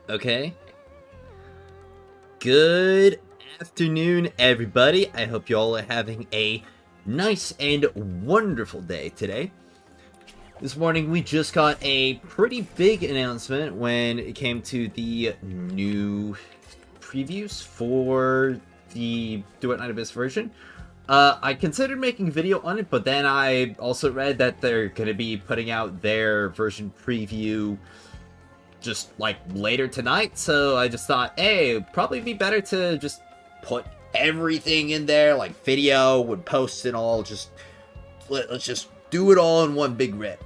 Okay. Good afternoon, everybody. I hope you all are having a nice and wonderful day today. This morning, we just got a pretty big announcement when it came to the new previews for the Duet Night Abyss version. I considered making a video on it, but then I also read that they're going to be putting out their version preview just like later tonight, so I just thought, hey, it'd probably be better to just put everything in there, like video and posts and all. Just let's just do it all in one big rip.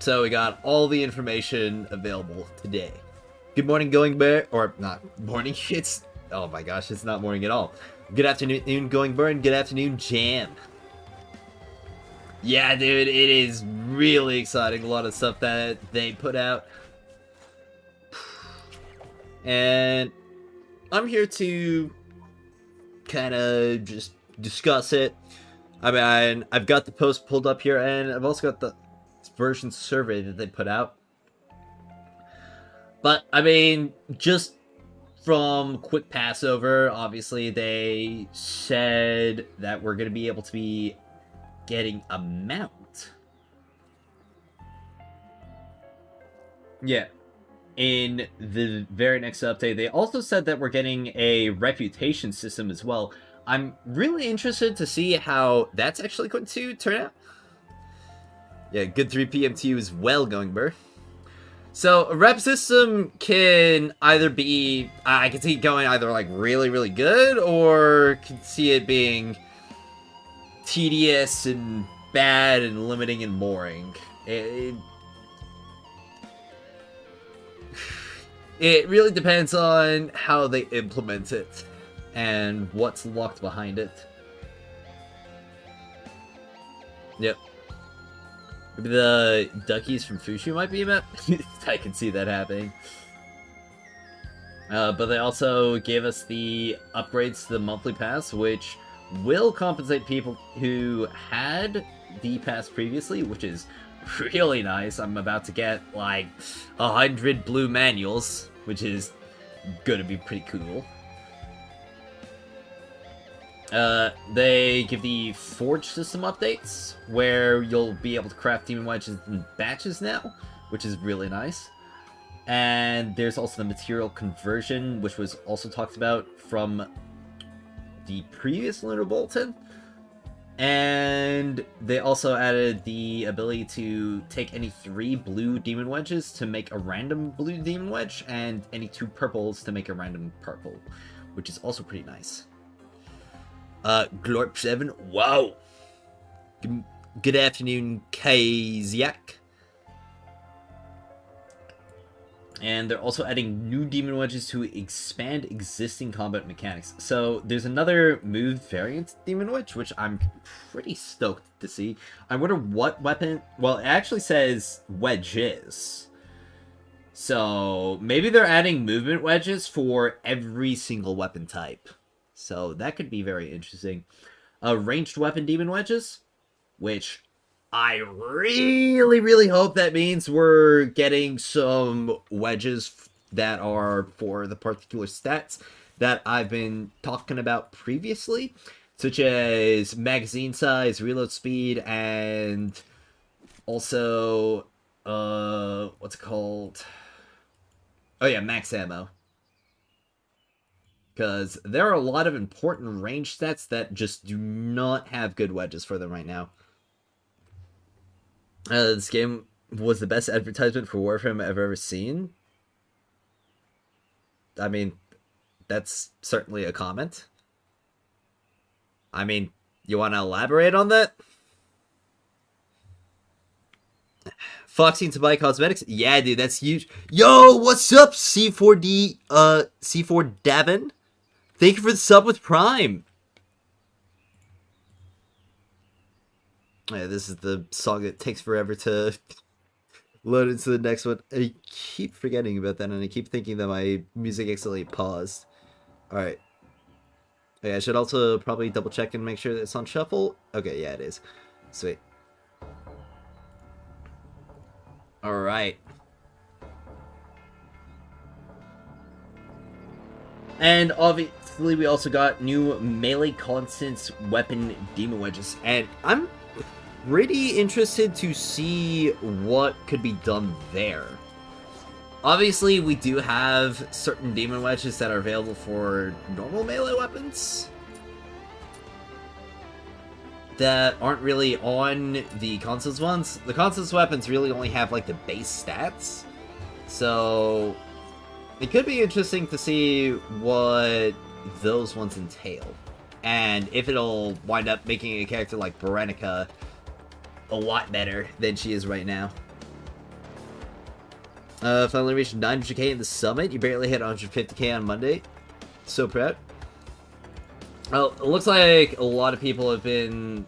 So we got all the information available today. Good morning, Going Bear, or not morning. It's oh my gosh, it's not morning at all. Good afternoon, Going Bear, and good afternoon, Jam. Yeah, dude, it is really exciting. A lot of stuff that they put out. And I'm here to kind of just discuss it. I mean, I've got the post pulled up here, and I've also got the version survey that they put out. But, I mean, just from quick pass over, obviously they said that we're going to be able to be getting a mount. Yeah. In the very next update, they also said that we're getting a reputation system as well. I'm really interested to see how that's actually going to turn out. Yeah, good 3 p.m. to you as well, Going Burr. So, a rep system can either be, I can see it going either like really, really good, or can see it being tedious and bad and limiting and boring. It really depends on how they implement it and what's locked behind it. Yep. Maybe the duckies from Fushu might be a map. I can see that happening. But they also gave us the upgrades to the monthly pass, which will compensate people who had the pass previously, which is really nice. I'm about to get like 100 blue manuals, which is gonna be pretty cool. They give the forge system updates, where you'll be able to craft demon wedges in batches now, which is really nice. And there's also the material conversion, which was also talked about from the previous Luno Bulletin. And they also added the ability to take any 3 blue demon wedges to make a random blue demon wedge, and any 2 purples to make a random purple, which is also pretty nice. Glorp7, wow! Good afternoon, Kaziak. And they're also adding new demon wedges to expand existing combat mechanics. So there's another move variant demon wedge, which I'm pretty stoked to see. I wonder what weapon... Well, it actually says wedges. So maybe they're adding movement wedges for every single weapon type. So that could be very interesting. Ranged weapon demon wedges, which I really, really hope that means we're getting some wedges that are for the particular stats that I've been talking about previously, such as magazine size, reload speed, and also, what's it called? Oh yeah, max ammo. Because there are a lot of important range stats that just do not have good wedges for them right now. This game was the best advertisement for Warframe I've ever seen. I mean, that's certainly a comment. I mean, you want to elaborate on that? Foxy to buy cosmetics? Yeah, dude, that's huge. Yo, what's up, C4D, C4 Davin? Thank you for the sub with Prime. Yeah, this is the song that takes forever to load into the next one. I keep forgetting about that, and I keep thinking that my music accidentally paused. Alright. Okay, I should also probably double check and make sure that it's on shuffle. Okay, yeah, it is. Sweet. Alright. And obviously we also got new melee constants weapon demon wedges. And I'm pretty interested to see what could be done there. Obviously, we do have certain demon wedges that are available for normal melee weapons that aren't really on the constants ones. The constants weapons really only have like the base stats, so it could be interesting to see what those ones entail, and if it'll wind up making a character like Berenica a lot better than she is right now. Finally reached 900k in the summit. You barely hit 150k on Monday. So proud. Well, it looks like a lot of people have been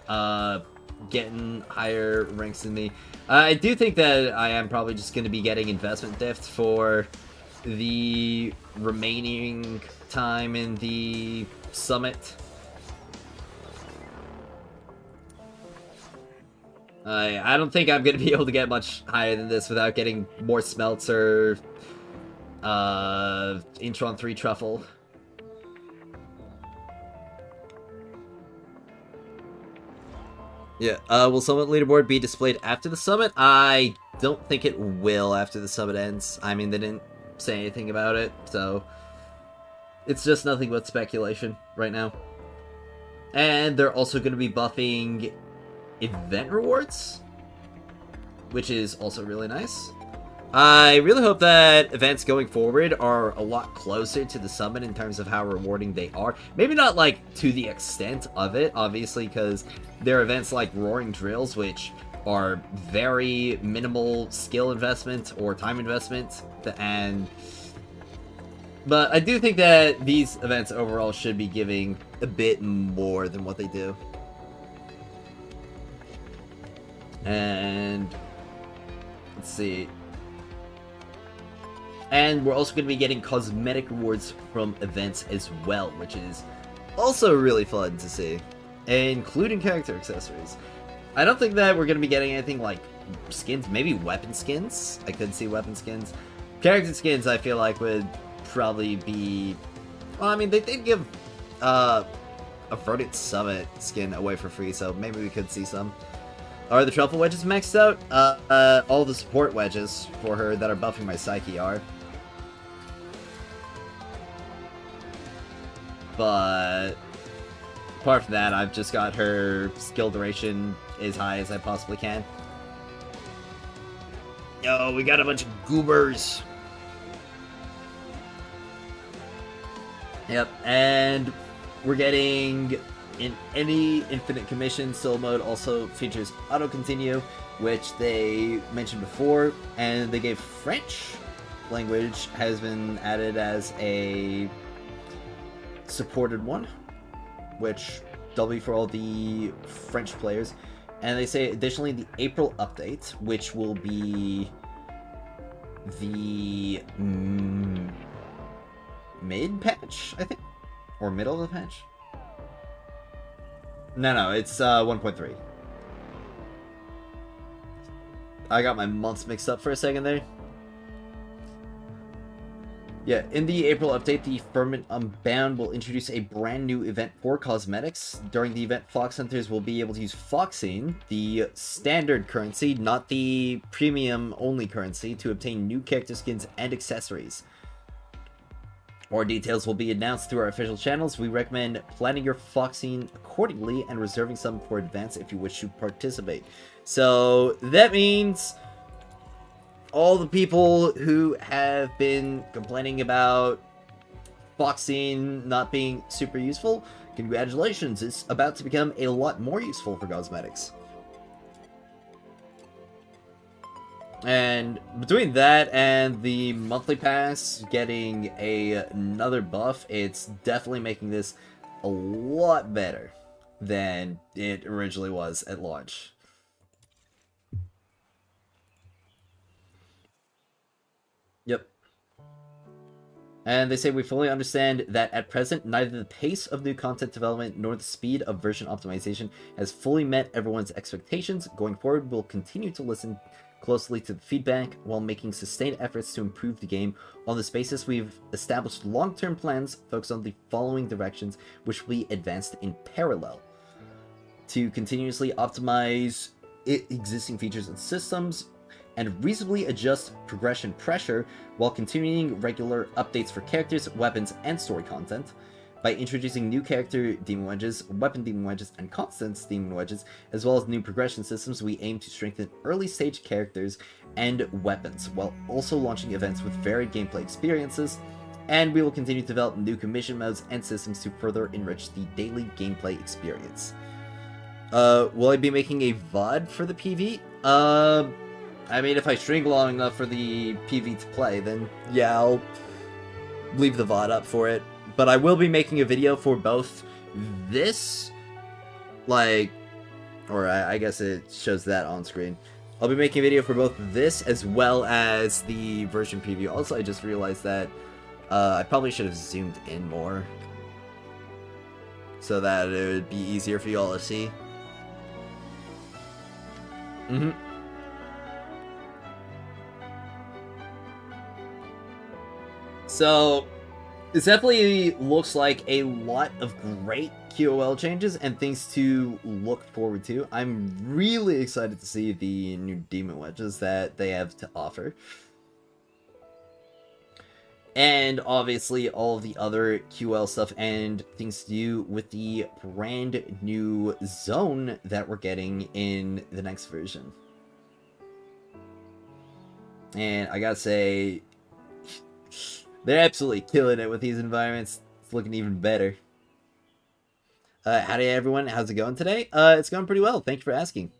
getting higher ranks than me. I do think that I am probably just going to be getting investment theft for the remaining time in the summit. I don't think I'm going to be able to get much higher than this without getting more smelts or Intron 3 truffle. Yeah, will Summit Leaderboard be displayed after the summit? I don't think it will after the summit ends. I mean, they didn't say anything about it, so it's just nothing but speculation right now. And they're also going to be buffing event rewards, which is also really nice. I really hope that events going forward are a lot closer to the summit in terms of how rewarding they are. Maybe not like to the extent of it, obviously, because there are events like Roaring Drills, which are very minimal skill investment or time investment, but I do think that these events overall should be giving a bit more than what they do. And let's see. And we're also going to be getting cosmetic rewards from events as well, which is also really fun to see, including character accessories. I don't think that we're going to be getting anything like skins, maybe weapon skins. I could see weapon skins. Character skins, I feel like, would probably be... Well, I mean, they did give a Verdant Summit skin away for free, so maybe we could see some. Are the truffle wedges maxed out? All the support wedges for her that are buffing my Psyche are. But apart from that, I've just got her skill duration as high as I possibly can. Yo, we got a bunch of goobers. Yep, and we're getting... In any infinite commission, solo mode also features auto continue, which they mentioned before, and they gave French language has been added as a supported one, which will be for all the French players. And they say additionally the April update, which will be the mid patch, I think, or middle of the patch. No, it's 1.3. I got my months mixed up for a second there. Yeah, in the April update, the Firmament Unbound will introduce a brand new event for cosmetics. During the event, Fox Hunters will be able to use Foxine, the standard currency, not the premium only currency, to obtain new character skins and accessories. More details will be announced through our official channels. We recommend planning your Foxine accordingly and reserving some for advance if you wish to participate. So that means all the people who have been complaining about Foxine not being super useful, congratulations, it's about to become a lot more useful for cosmetics. And between that and the monthly pass getting another buff, it's definitely making this a lot better than it originally was at launch. Yep. And they say, we fully understand that at present, neither the pace of new content development nor the speed of version optimization has fully met everyone's expectations. Going forward, we'll continue to listen closely to the feedback while making sustained efforts to improve the game. On this basis, we've established long-term plans focused on the following directions, which will be advanced in parallel. To continuously optimize existing features and systems, and reasonably adjust progression pressure while continuing regular updates for characters, weapons, and story content. By introducing new character demon wedges, weapon demon wedges, and constants demon wedges, as well as new progression systems, we aim to strengthen early-stage characters and weapons, while also launching events with varied gameplay experiences, and we will continue to develop new commission modes and systems to further enrich the daily gameplay experience. Will I be making a VOD for the PV? I mean, if I string long enough for the PV to play, then yeah, I'll leave the VOD up for it. But I will be making a video for both this, or I guess it shows that on screen. I'll be making a video for both this as well as the version preview. Also, I just realized that I probably should have zoomed in more so that it would be easier for you all to see. So, this definitely looks like a lot of great QOL changes and things to look forward to. I'm really excited to see the new demon wedges that they have to offer. And obviously all of the other QL stuff and things to do with the brand new zone that we're getting in the next version. And I gotta say, they're absolutely killing it with these environments. It's looking even better. Howdy everyone, how's it going today? It's going pretty well, thank you for asking.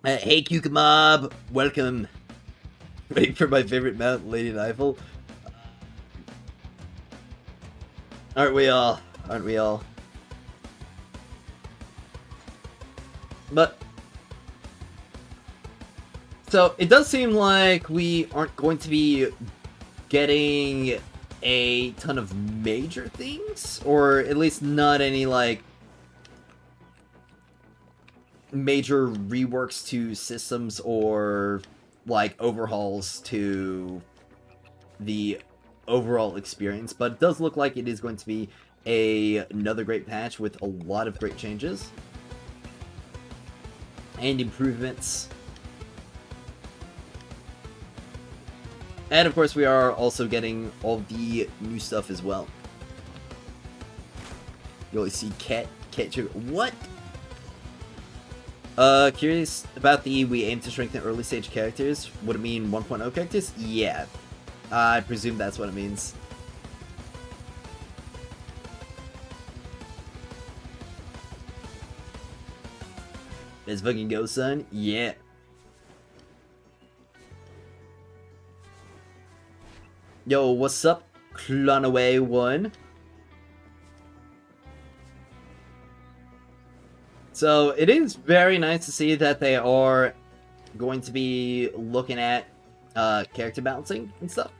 Hey Cucamob, welcome. Waiting for my favorite mount, Lady Eiffel. Aren't we all? Aren't we all? But so it does seem like we aren't going to be getting a ton of major things, or at least not any like major reworks to systems or like overhauls to the overall experience, but it does look like it is going to be another great patch with a lot of great changes and improvements. And of course we are also getting all the new stuff as well. You always see cat sugar. What? Curious about the we aim to strengthen early stage characters. Would it mean 1.0 characters? Yeah. I presume that's what it means. Let's fucking go, son. Yeah. Yo, what's up, Clonaway1? So, it is very nice to see that they are going to be looking at character balancing and stuff.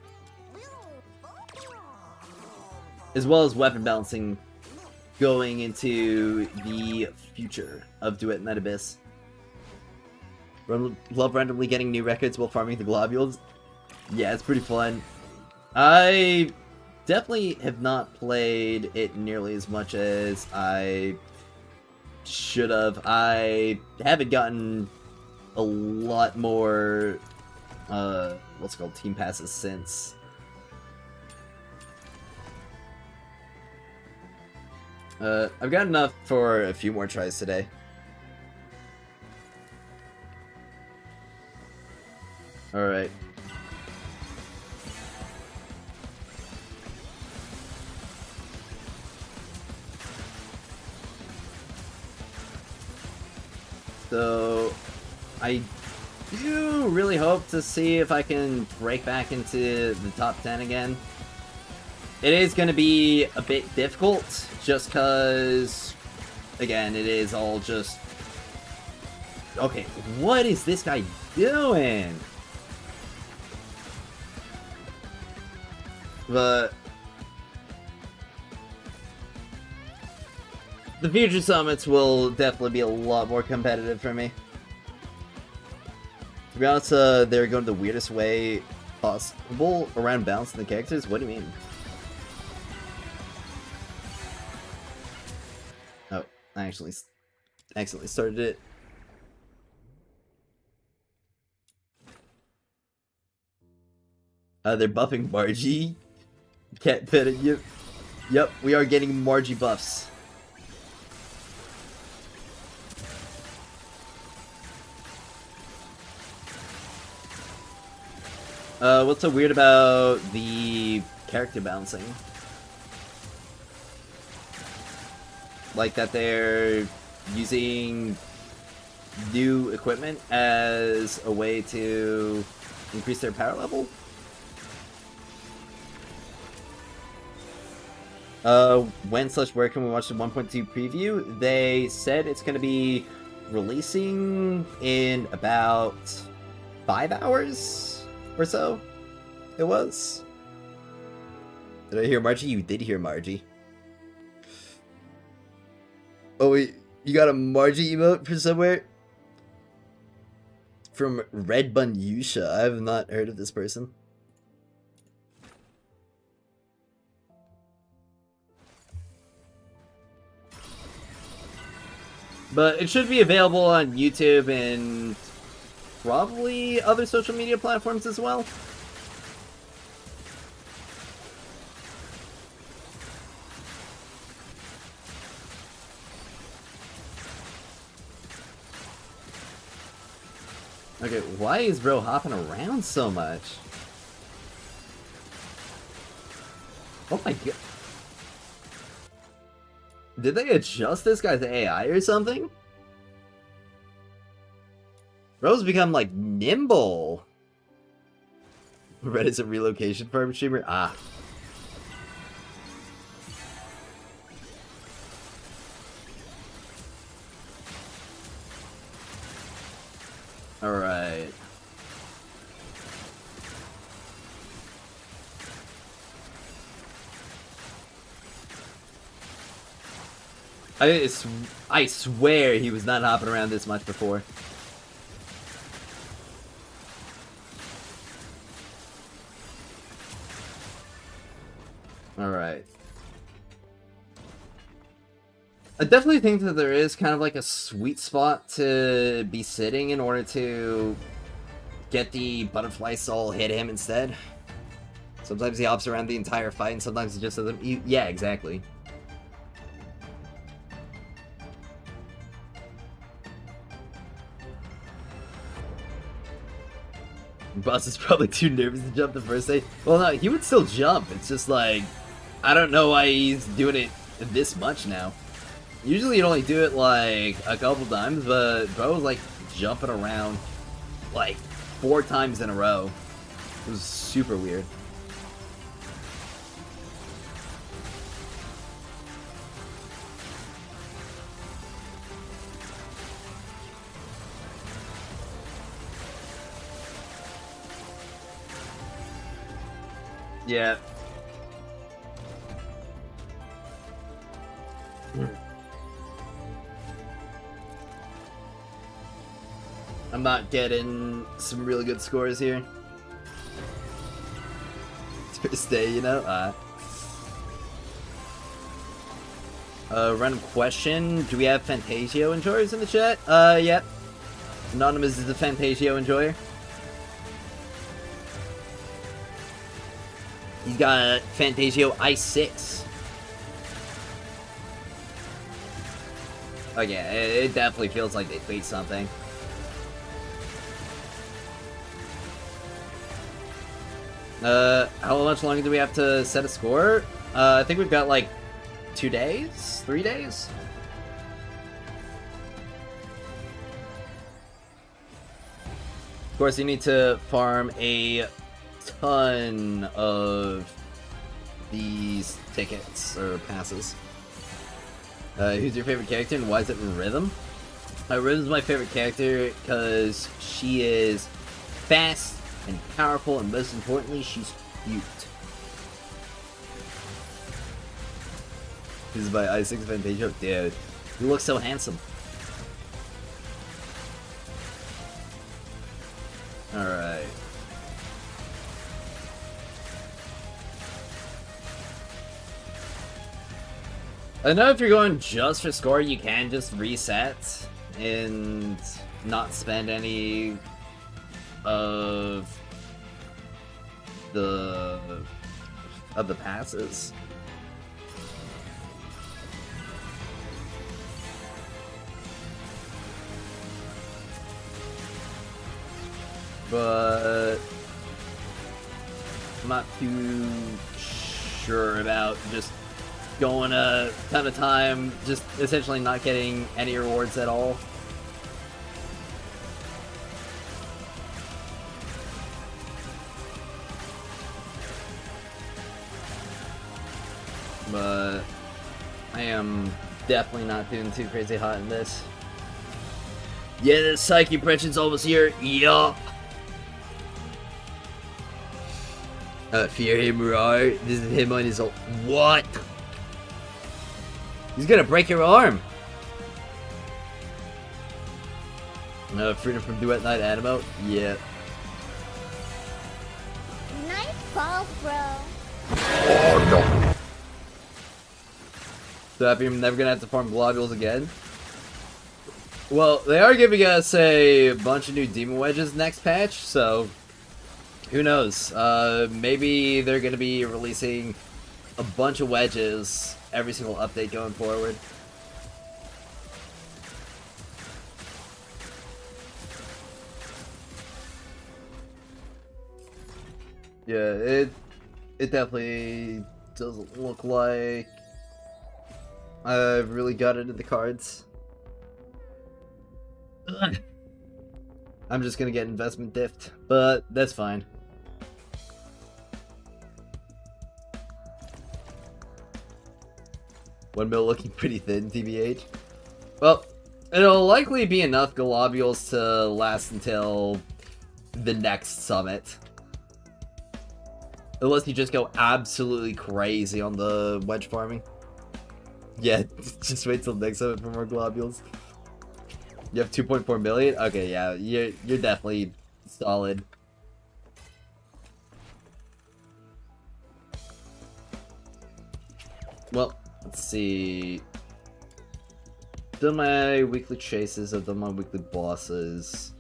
As well as weapon balancing going into the future of Duet Night Abyss. Love randomly getting new records while farming the globules. Yeah, it's pretty fun. I definitely have not played it nearly as much as I should have. I haven't gotten a lot more what's it called, team passes since. I've got enough for a few more tries today. Alright. So, I do really hope to see if I can break back into the top 10 again. It is going to be a bit difficult, just because, again, it is all just... Okay, what is this guy doing? But the future summits will definitely be a lot more competitive for me. To be honest, they're going the weirdest way possible around balancing the characters. What do you mean? Oh, I actually accidentally started it. They're buffing Margie. Can't fit it. Yep, we are getting Margie buffs. What's so weird about the character balancing? Like that they're using new equipment as a way to increase their power level? When/where can we watch the 1.2 preview? They said it's going to be releasing in about 5 hours or so. It was. Did I hear Margie? You did hear Margie. Oh wait, you got a Margie emote for somewhere? From Red Bun Yusha. I have not heard of this person. But it should be available on YouTube and probably other social media platforms as well. Okay, why is bro hopping around so much? Oh my god. Did they adjust this guy's AI or something? Bro's become, like, nimble. Reddit's a relocation farm streamer? Ah. Alright. I swear he was not hopping around this much before. Alright. I definitely think that there is kind of like a sweet spot to be sitting in order to get the butterfly soul hit him instead. Sometimes he hops around the entire fight and sometimes he just doesn't... Yeah, exactly. Boss is probably too nervous to jump the first day. Well, no, he would still jump. It's just like, I don't know why he's doing it this much now. Usually you'd only do it like a couple times, but bro was like jumping around like 4 times in a row. It was super weird. Yeah. I'm not getting some really good scores here. First day, you know? Random question. Do we have Fantasio enjoyers in the chat? Yep. Anonymous is the Fantasio enjoyer. He's got Fantasio i6. Oh yeah, it definitely feels like they tweaked something. How much longer do we have to set a score? I think we've got like 2 days? 3 days? Of course, you need to farm a ton of these tickets or passes. Who's your favorite character and why is it Rhythm? Rhythm's my favorite character because she is fast and powerful and most importantly she's cute. This is by i6 Vantaggio. Dude, you look so handsome. Alright. I know if you're going just for score, you can just reset and not spend any of the passes. But I'm not too sure about just going a ton of time, just essentially not getting any rewards at all. But I am definitely not doing too crazy hot in this. Yeah, the psych impression's almost here. Yup. Fear him, roar. This is him on his own. What? He's gonna break your arm. Freedom from Duet Night Abyss. Yeah. Nice ball, bro. Oh no. So happy I'm never gonna have to farm globules again. Well, they are giving us a bunch of new demon wedges next patch, so who knows? Maybe they're gonna be releasing a bunch of wedges every single update going forward. Yeah, it definitely doesn't look like I've really got it in the cards. Ugh. I'm just gonna get investment diffed, but that's fine. $1 mil looking pretty thin, TBH. Well, it'll likely be enough globules to last until the next summit. Unless you just go absolutely crazy on the wedge farming. Yeah, just wait till next summit for more globules. You have 2.4 million? Okay, yeah, you're definitely solid. Well, let's see. Done my weekly chases, I've done my weekly bosses.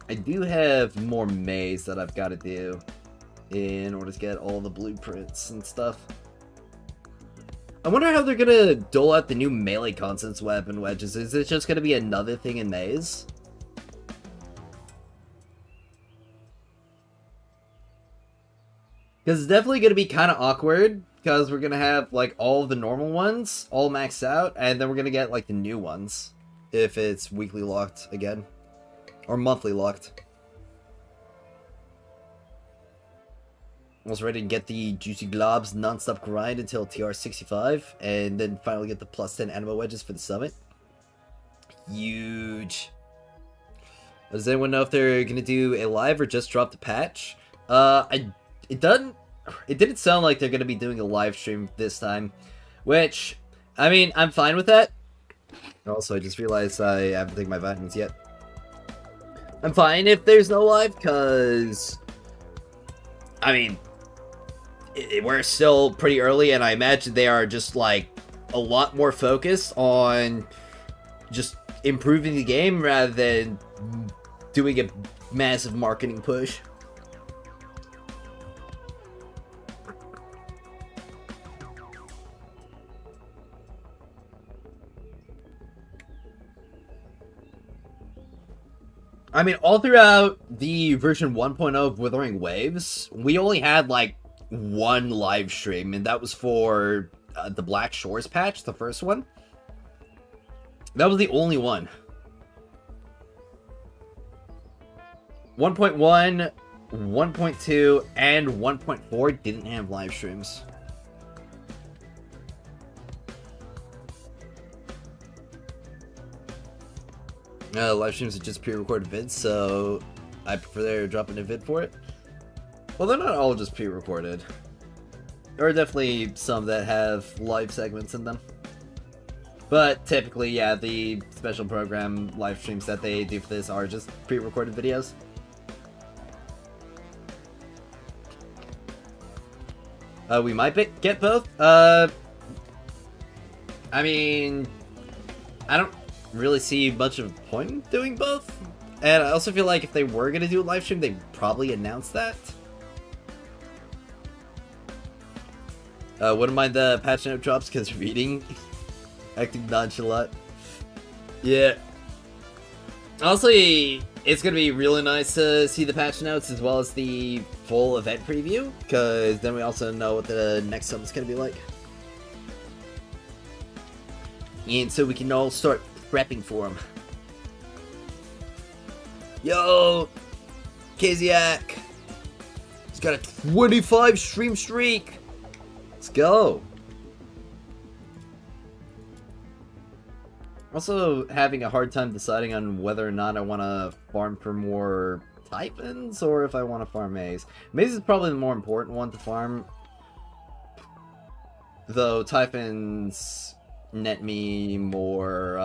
I do have more maze that I've got to do in order to get all the blueprints and stuff. I wonder how they're gonna dole out the new melee constants weapon wedges. Is it just gonna be another thing in maze? Because it's definitely gonna be kind of awkward, because we're gonna have like all of the normal ones all maxed out, and then we're gonna get like the new ones if it's weekly locked again. Or monthly locked. Almost ready to get the Juicy Globs non-stop grind until TR65, and then finally get the plus 10 anima wedges for the summit. Huge. Does anyone know if they're gonna do a live or just drop the patch? It didn't sound like they're gonna be doing a live stream this time, which, I mean, I'm fine with that. Also, I just realized I haven't taken my vitamins yet. I'm fine if there's no live, cause I mean, we're still pretty early, and I imagine they are just like a lot more focused on just improving the game rather than doing a massive marketing push. I mean, all throughout the version 1.0 of Withering Waves, we only had like one live stream, and that was for the Black Shores patch, the first one. That was the only one. 1.1, 1.2, and 1.4 didn't have live streams. Live streams are just pre-recorded vids, so I prefer dropping a vid for it. Well, they're not all just pre-recorded. are definitely some that have live segments in them. But typically, yeah, the special program live streams that they do for this are just pre-recorded videos. We might get both. I mean, I don't really see much of a point in doing both. And I also feel like if they were going to do a live stream, they'd probably announce that. Wouldn't mind the patch note drops because reading, acting nonchalant. Yeah. Honestly, it's going to be really nice to see the patch notes as well as the full event preview, because then we also know what the next summon's going to be like. And so we can all start prepping for them. Yo! Kaziak! He's got a 25 stream streak! Let's go! Also having a hard time deciding on whether or not I want to farm for more Typhons or if I want to farm Maze. Maze is probably the more important one to farm. Though Typhons net me more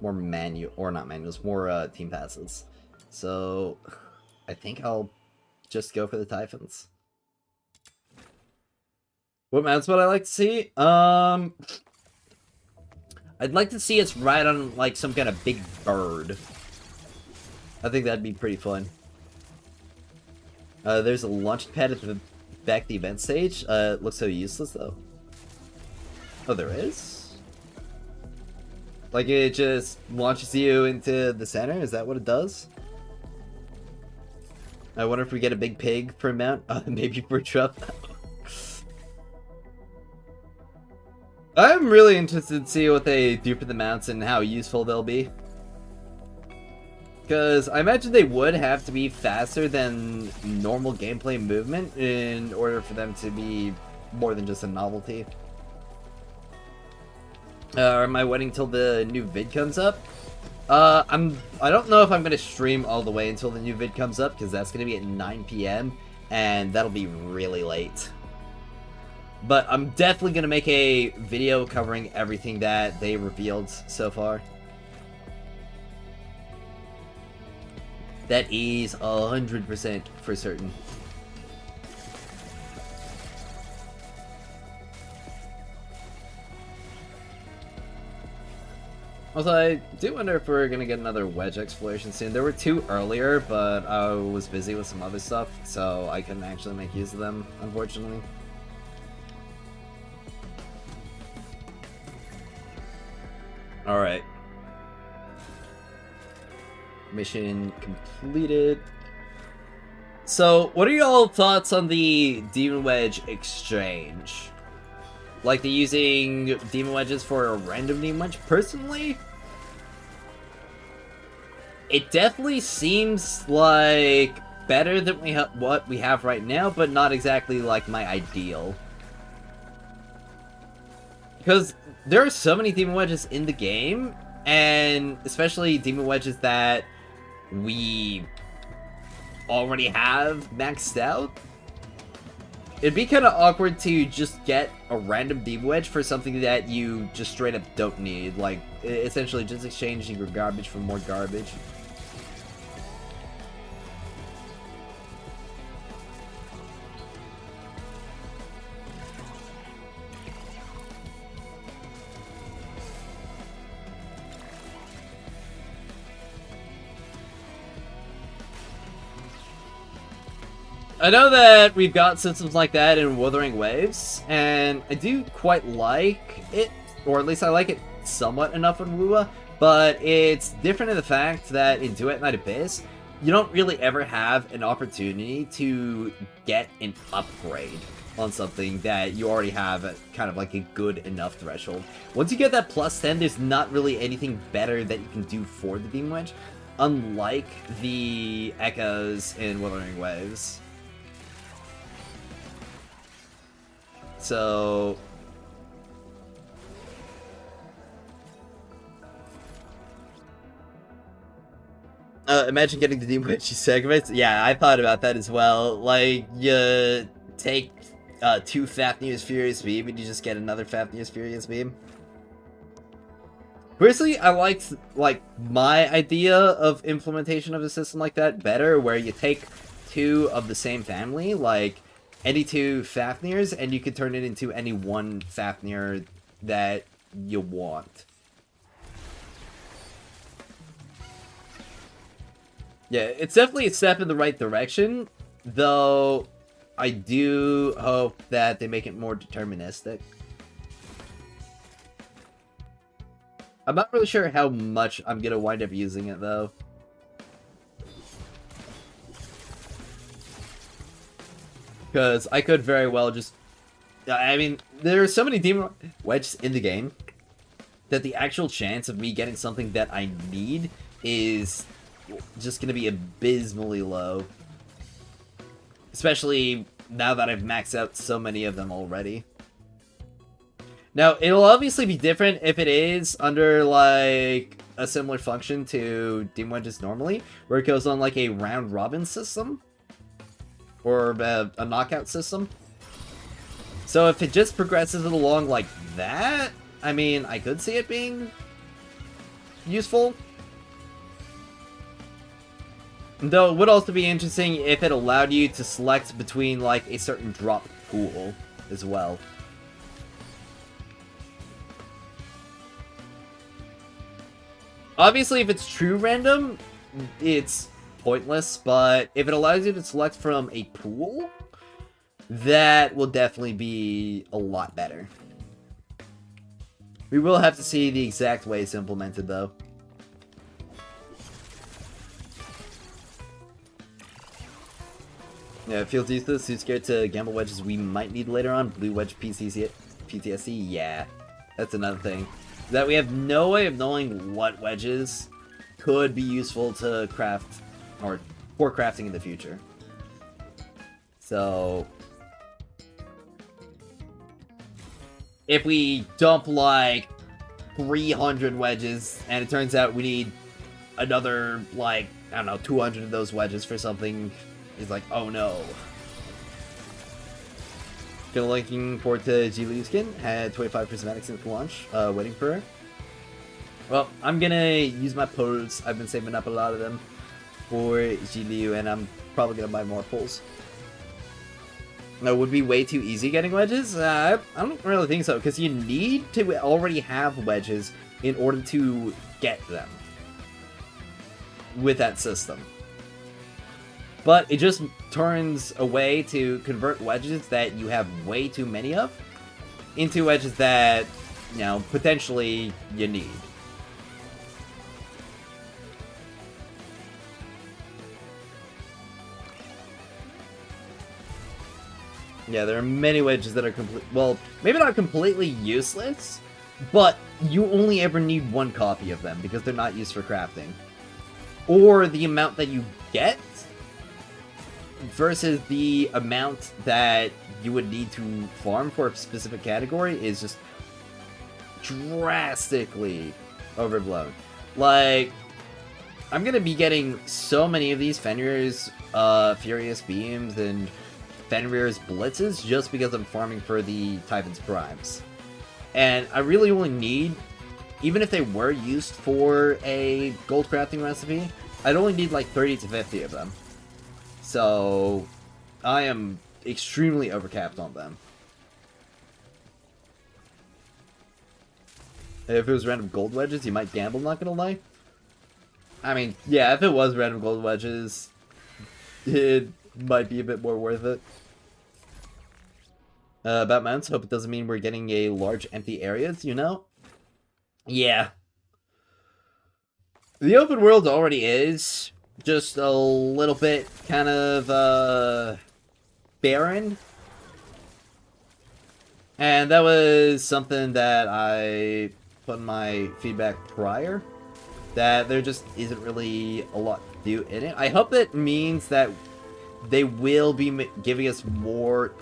manual, or not manuals, more team passes. So I think I'll just go for the Typhons. What mounts would I like to see? I'd like to see us ride on, like, some kind of big bird. I think that'd be pretty fun. There's a launch pad at the back of the event stage. It looks so useless, though. Oh, there is? Like, it just launches you into the center? Is that what it does? I wonder if we get a big pig for a mount. Maybe for a truck. I'm really interested to see what they do for the mounts and how useful they'll be. Because I imagine they would have to be faster than normal gameplay movement in order for them to be more than just a novelty. Am I waiting till the new vid comes up? I don't know if I'm gonna stream all the way until the new vid comes up, because that's gonna be at 9 PM, and that'll be really late. But I'm definitely gonna make a video covering everything that they revealed so far. That is 100% for certain. Also, I do wonder if we're gonna get another wedge exploration soon. There were two earlier, but I was busy with some other stuff, so I couldn't actually make use of them, unfortunately. Alright. Mission completed. So, what are y'all thoughts on the Demon Wedge exchange? Like, the using Demon Wedges for a random Demon Wedge? Personally, it definitely seems like better than what we have right now, but not exactly like my ideal. Because there are so many Demon Wedges in the game, and especially Demon Wedges that we already have maxed out. It'd be kind of awkward to just get a random Demon Wedge for something that you just straight up don't need. Like, essentially just exchanging your garbage for more garbage. I know that we've got systems like that in Wuthering Waves, and I do quite like it, or at least I like it somewhat enough in Wua, but it's different in the fact that in Duet Night Abyss, you don't really ever have an opportunity to get an upgrade on something that you already have at kind of like a good enough threshold. Once you get that plus 10, there's not really anything better that you can do for the Demon Wedge, unlike the Echoes in Wuthering Waves. So imagine getting the Demon Wedge segments. Yeah, I thought about that as well. Like, you take 2 Fafnir's Furious Beam, and you just get another Fafnir's Furious Beam. Personally, I liked, like, my idea of implementation of a system like that better, where you take 2 of the same family, like, any 2 Fafnirs, and you can turn it into any 1 Fafnir that you want. Yeah, it's definitely a step in the right direction, though I do hope that they make it more deterministic. I'm not really sure how much I'm gonna wind up using it, though. Because I could very well just... I mean, there are so many Demon Wedges in the game that the actual chance of me getting something that I need is just gonna be abysmally low. Especially now that I've maxed out so many of them already. Now, it'll obviously be different if it is under, like, a similar function to Demon Wedges normally, where it goes on, like, a round-robin system. Or a knockout system. So if it just progresses it along like that, I mean, I could see it being useful. Though it would also be interesting if it allowed you to select between, like, a certain drop pool as well. Obviously, if it's true random, it's pointless, but if it allows you to select from a pool, that will definitely be a lot better. We will have to see the exact way it's implemented, though. Yeah, it feels useless. Too scared to gamble wedges we might need later on. Blue wedge PTSD? Yeah, that's another thing. That we have no way of knowing what wedges could be useful to craft, or for crafting in the future. So, if we dump like 300 wedges, and it turns out we need another, like, I don't know, 200 of those wedges for something, it's like, oh no. Still looking forward to Ji-Liu's skin. Had 25 prismatics since launch. Waiting for her. Well, I'm gonna use my pulls. I've been saving up a lot of them for Ji-Liu, and I'm probably gonna buy more pulls. Now, would be way too easy getting wedges? I don't really think so, because you need to already have wedges in order to get them with that system. But it just turns a way to convert wedges that you have way too many of into wedges that, you know, potentially you need. Yeah, there are many wedges that are well, maybe not completely useless, but you only ever need 1 copy of them because they're not used for crafting. Or the amount that you get versus the amount that you would need to farm for a specific category is just drastically overblown. Like, I'm gonna be getting so many of these Fenrir's Furious Beams and Fenrir's Blitzes just because I'm farming for the Typhon's Primes. And I really only need, even if they were used for a gold crafting recipe, I'd only need like 30 to 50 of them. So, I am extremely overcapped on them. If it was random gold wedges, you might gamble, not gonna lie. I mean, yeah, if it was random gold wedges, it might be a bit more worth it. About mounts, hope it doesn't mean we're getting a large empty areas, you know? Yeah. The open world already is just a little bit kind of barren. And that was something that I put in my feedback prior, that there just isn't really a lot to do in it. I hope that means that they will be giving us more,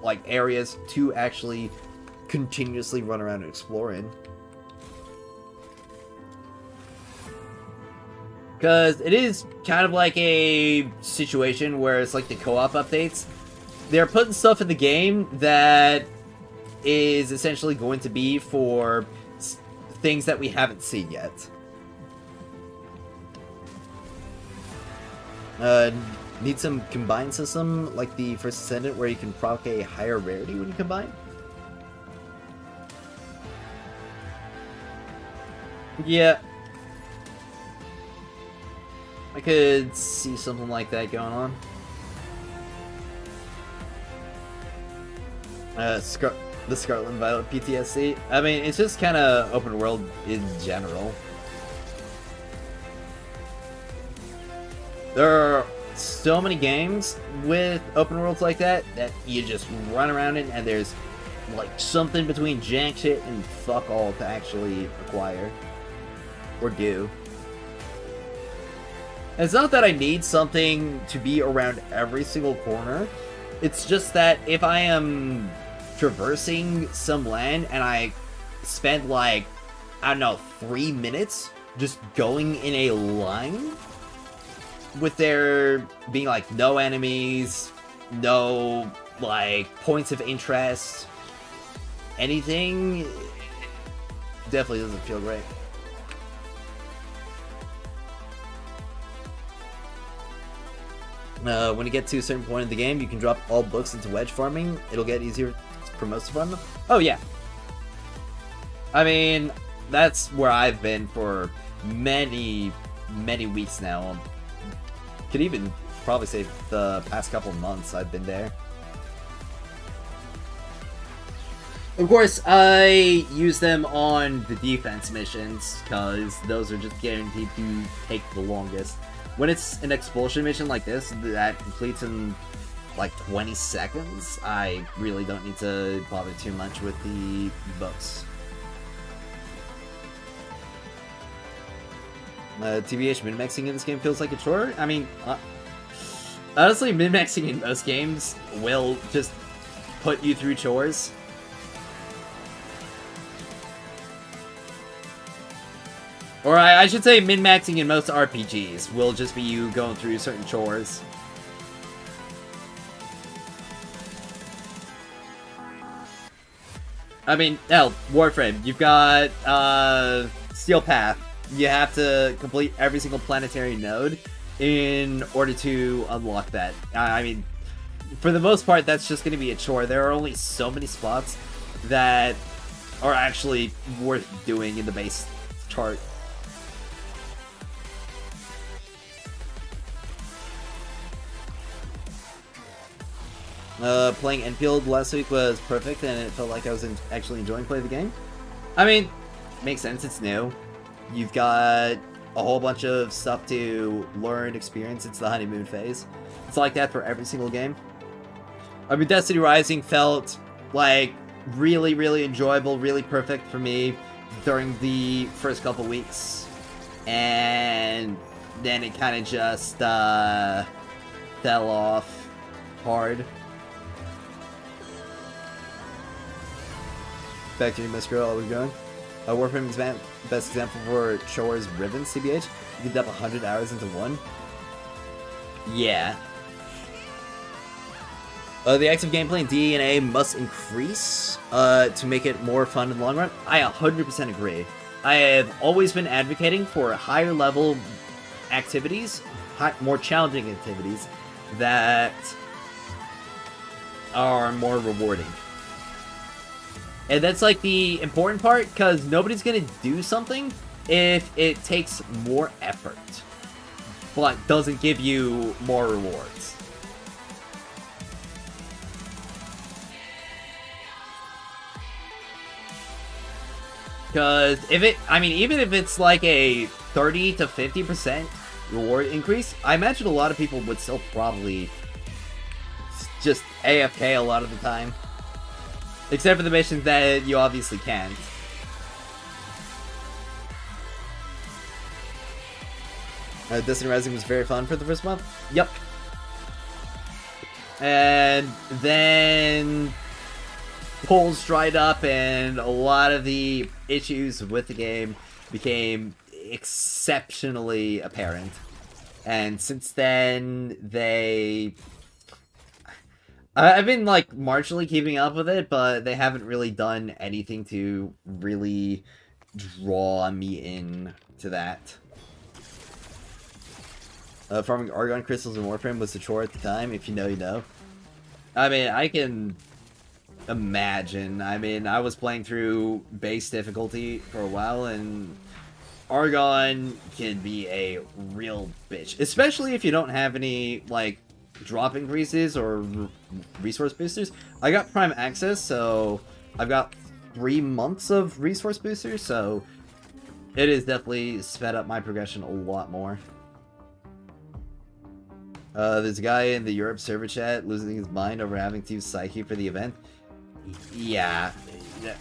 like, areas to actually continuously run around and explore in. Because it is kind of like a situation where it's like the co-op updates they're putting stuff in the game that is essentially going to be for things that we haven't seen yet. Need some combine system like the First Ascendant where you can proc a higher rarity when you combine? Yeah. I could see something like that going on. The Scarlet and Violet PTSD. I mean, it's just kind of open world in general. There are so many games with open worlds like that you just run around in and there's like something between jack shit and fuck all to actually acquire or do. And it's not that I need something to be around every single corner. It's just that if I am traversing some land and I spend like, I don't know, 3 minutes just going in a line with there being like no enemies, no like points of interest, anything, definitely doesn't feel great. When you get to a certain point in the game, you can drop all books into wedge farming. It'll get easier for most to farm them. Oh yeah. I mean, that's where I've been for many weeks now. Could even probably say the past couple months I've been there. Of course, I use them on the defense missions, because those are just guaranteed to take the longest. When it's an expulsion mission like this, that completes in like 20 seconds, I really don't need to bother too much with the books. TBH, min-maxing in this game feels like a chore. I mean, honestly, min-maxing in most games will just put you through chores. Or I should say min-maxing in most RPGs will just be you going through certain chores. I mean, hell, Warframe, you've got Steel Path. You have to complete every single planetary node in order to unlock that. I mean, for the most part, that's just going to be a chore. There are only so many spots that are actually worth doing in the base chart. Playing Enfield last week was perfect, and it felt like I was actually enjoying playing the game. I mean, makes sense, it's new. You've got a whole bunch of stuff to learn, experience. It's the honeymoon phase. It's like that for every single game. I mean, Destiny Rising felt like really enjoyable, really perfect for me during the first couple weeks. And then it kind of just fell off hard. Back to you, Miss Girl, how's it going? Warframe is best example for chores Riven, CBH. You can dump 100 hours into one. Yeah. The active gameplay in DNA must increase to make it more fun in the long run. I 100% agree. I have always been advocating for higher level activities, more challenging activities that are more rewarding. And that's like the important part, because nobody's gonna do something if it takes more effort, but doesn't give you more rewards. Because if it, I mean, even if it's like a 30 to 50% reward increase, I imagine a lot of people would still probably just AFK a lot of the time. Except for the missions that you obviously can't. Destiny Rising was very fun for the first month. Yep. And then polls dried up and a lot of the issues with the game became exceptionally apparent. And since then, they... I've been like marginally keeping up with it, but they haven't really done anything to really draw me in to that. Farming Argon crystals in Warframe was a chore at the time. If you know, you know. I mean, I can imagine. I mean, I was playing through base difficulty for a while, and Argon can be a real bitch, especially if you don't have any like drop increases or resource boosters. I got Prime Access, so I've got 3 months of resource boosters, so it has definitely sped up my progression a lot more. There's a guy in the Europe server chat losing his mind over having to use Psyche for the event. Yeah,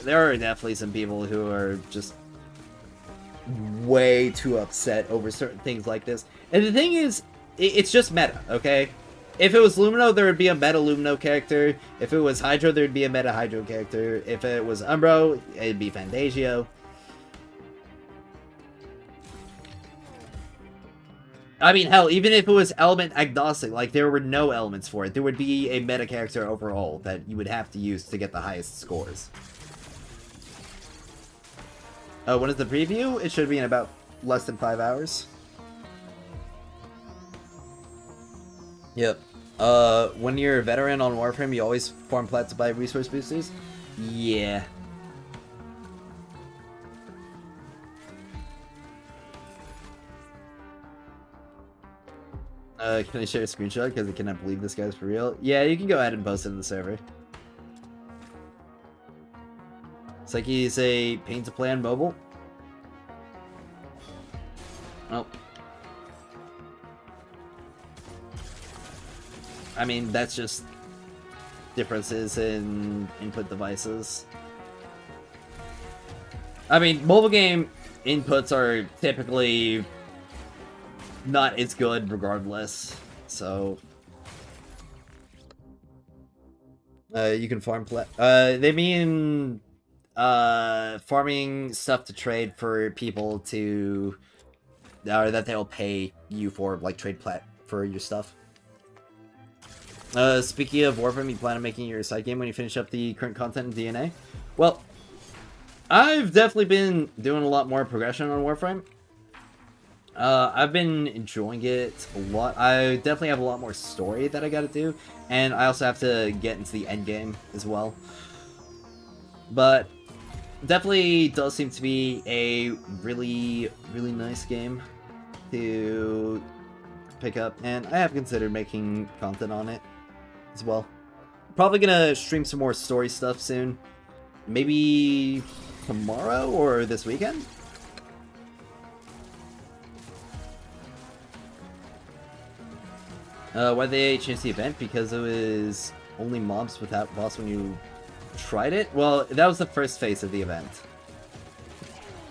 there are definitely some people who are just way too upset over certain things like this. And the thing is, it's just meta, okay? If it was Luno, there would be a meta Luno character. If it was Hydro, there'd be a meta Hydro character. If it was Umbro, it'd be Fantasio. I mean, hell, even if it was element agnostic, like, there were no elements for it, there would be a meta character overall that you would have to use to get the highest scores. When is the preview? It should be in about less than 5 hours. Yep. When you're a veteran on Warframe, you always farm plat to buy resource boosters? Yeah. Can I share a screenshot? Because I cannot believe this guy's for real. Yeah, you can go ahead and post it in the server. It's like he's a pain to play on mobile. Oh. I mean, that's just differences in input devices. I mean, mobile game inputs are typically not as good regardless, so you can farm they mean farming stuff to trade for people to or that they'll pay you for, like, trade plat for your stuff. Speaking of Warframe, you plan on making your side game when you finish up the current content in DNA? Well, I've definitely been doing a lot more progression on Warframe. I've been enjoying it a lot. I definitely have a lot more story that I gotta do, and I also have to get into the end game as well. But definitely does seem to be a really, really nice game to pick up, and I have considered making content on it as well. Probably gonna stream some more story stuff soon. Maybe tomorrow or this weekend? Why they changed the event? Because it was only mobs without boss when you tried it? Well, that was the first phase of the event.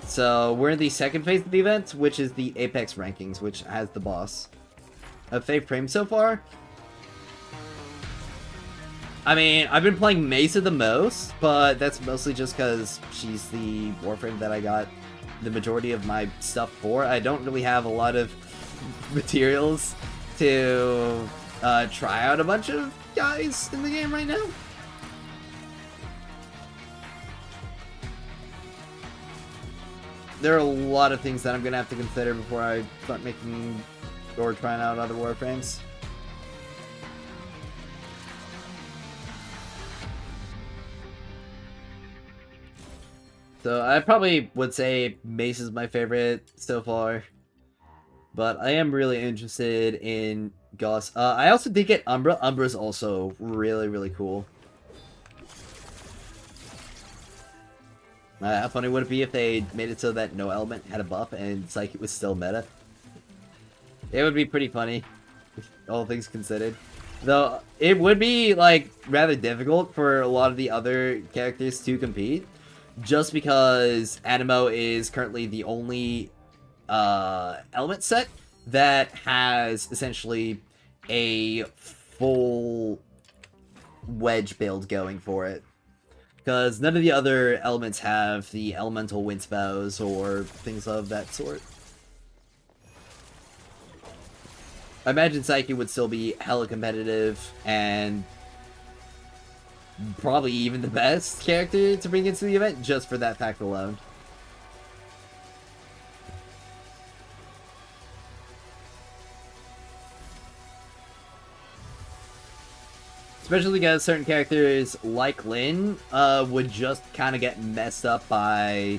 So, we're in the second phase of the event, which is the Apex rankings, which has the boss. Fave frame so far? I mean, I've been playing Mesa the most, but that's mostly just because she's the Warframe that I got the majority of my stuff for. I don't really have a lot of materials to try out a bunch of guys in the game right now. There are a lot of things that I'm gonna have to consider before I start making or trying out other Warframes. So I probably would say Mace is my favorite so far. But I am really interested in Goss. I also did get Umbra. Umbra's also really, really cool. How funny would it be if they made it so that no element had a buff and Psyche was still meta? It would be pretty funny, all things considered. Though, it would be, like, rather difficult for a lot of the other characters to compete. Just because Animo is currently the only element set that has essentially a full wedge build going for it. Because none of the other elements have the elemental wind spells or things of that sort. I imagine Psyche would still be hella competitive, and probably even the best character to bring into the event just for that fact alone. Especially because certain characters like Lin would just kind of get messed up by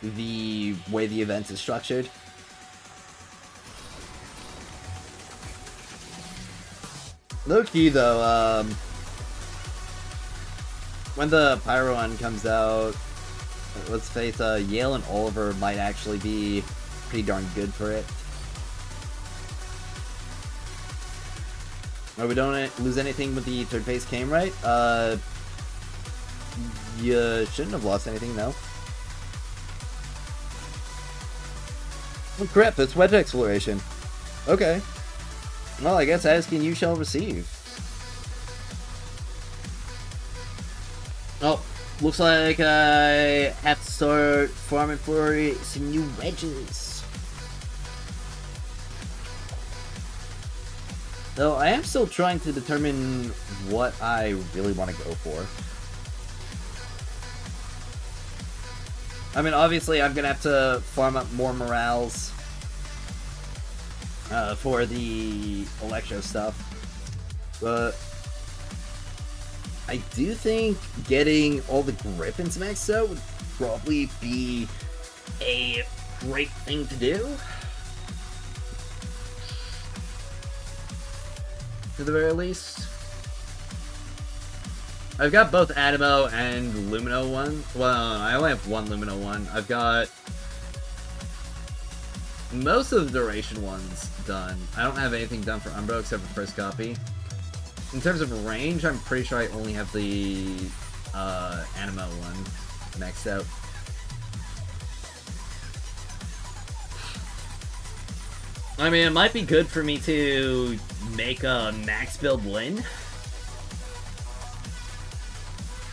the way the event is structured. Low key though, when the Pyro one comes out, let's face Yale and Oliver might actually be pretty darn good for it. Oh, we don't lose anything with the third phase came right? You shouldn't have lost anything, no. Oh crap, it's wedge exploration. Okay. Well, I guess asking you shall receive. Oh, looks like I have to start farming for some new wedges. Though I am still trying to determine what I really want to go for. I mean, obviously I'm going to have to farm up more morales for the Electro stuff. But I do think getting all the Griffins maxed out would probably be a great thing to do. To the very least. I've got both Animo and Lumino one. Well, I only have one Lumino one. I've got most of the Duration ones done. I don't have anything done for Umbro except for first copy. In terms of range, I'm pretty sure I only have the Animo one maxed out. I mean, it might be good for me to make a max build Lin.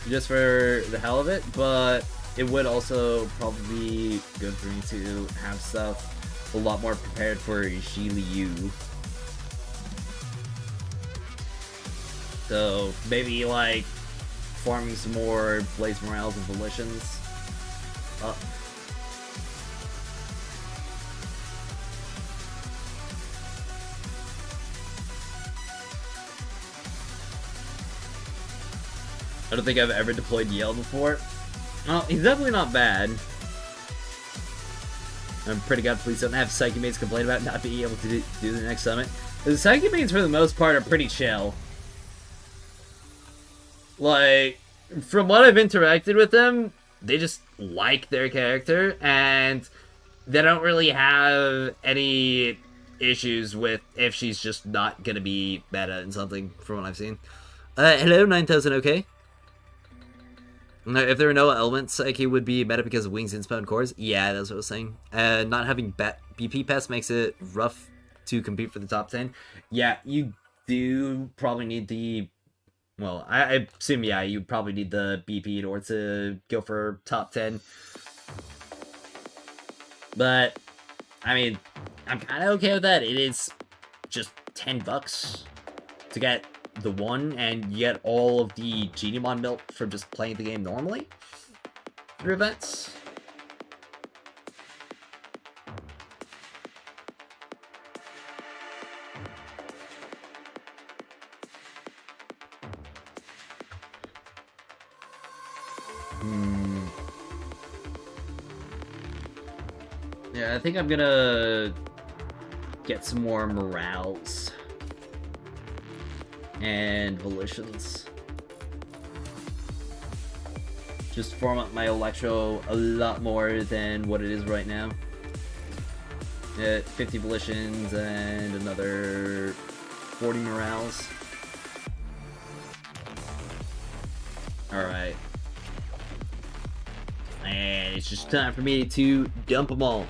Just for the hell of it, but it would also probably be good for me to have stuff a lot more prepared for Xi Liu. So, maybe like farming some more Blaze Morales and Volitions. I don't think I've ever deployed Yale before. Well, he's definitely not bad. I'm pretty god please don't have Psyche Mates complain about not being able to do the next summit. The Psyche Mates, for the most part, are pretty chill. Like, from what I've interacted with them, they just like their character, and they don't really have any issues with if she's just not gonna be meta in something, from what I've seen. Hello, 9000, okay? If there were no elements, Psyche would be meta because of wings, inspo, and cores. Yeah, that's what I was saying. Not having BP pass makes it rough to compete for the top 10. Yeah, you do probably need the... Well, I assume, yeah, you probably need the BP in order to go for top 10. But, I mean, I'm kind of okay with that. It is just $10 to get the one, and you get all of the Geniemon milk from just playing the game normally through events. Yeah, I think I'm gonna get some more morales and volitions. Just farm up my Electro a lot more than what it is right now. 50 volitions and another 40 morales. Alright. And it's just time for me to dump them all.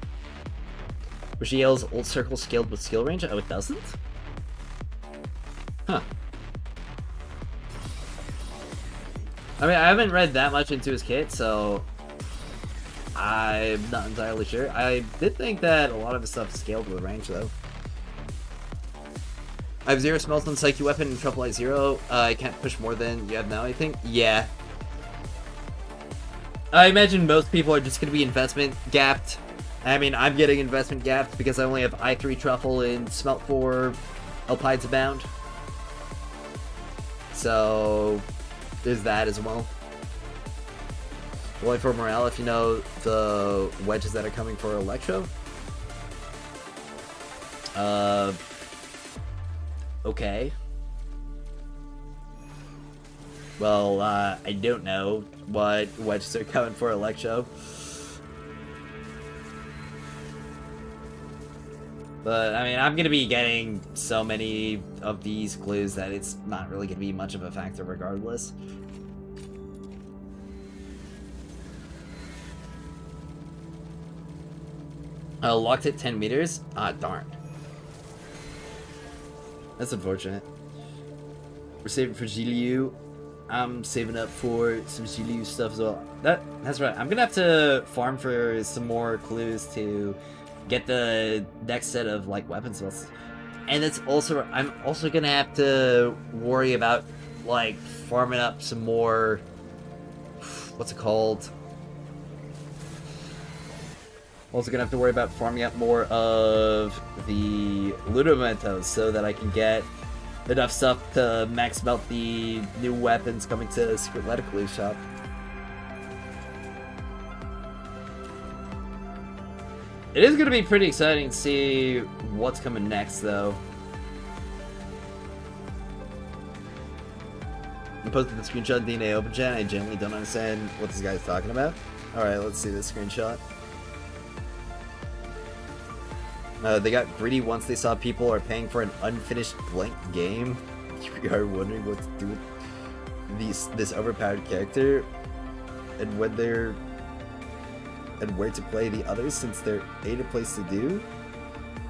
Rochelle's old circle scaled with skill range? Oh, it doesn't? Huh. I mean, I haven't read that much into his kit, so I'm not entirely sure. I did think that a lot of his stuff scaled with range, though. I have 0 smells on Psyche Weapon and Triple I 0. I can't push more than you have now, I think. Yeah. I imagine most people are just going to be investment gapped. I mean, I'm getting investment gapped because I only have I3 Truffle and Smelt 4 Alpides Abound. So, there's that as well. Only for morale, if you know the wedges that are coming for Electro. Okay. Well, I don't know what wedges are coming for Electro. But, I mean, I'm going to be getting so many of these clues that it's not really going to be much of a factor regardless. Locked at 10 meters? Ah, darn. That's unfortunate. We're saving for Giliu. I'm saving up for some Giliu stuff as well. That's right. I'm gonna have to farm for some more clues to get the next set of like weapon spells. And it's also I'm also gonna have to worry about like farming up some more. What's it called? Also gonna have to worry about farming up more of the Luno mementos so that I can get enough stuff to max melt the new weapons coming to Secret Letically shop. It is gonna be pretty exciting to see what's coming next, though. I posted the screenshot in DNA Open Chat. I genuinely don't understand what this guy's talking about. Alright, let's see this screenshot. They got greedy once they saw people are paying for an unfinished blank game. You are wondering what to do with this overpowered character and when they're and where to play the others since there ain't a place to do.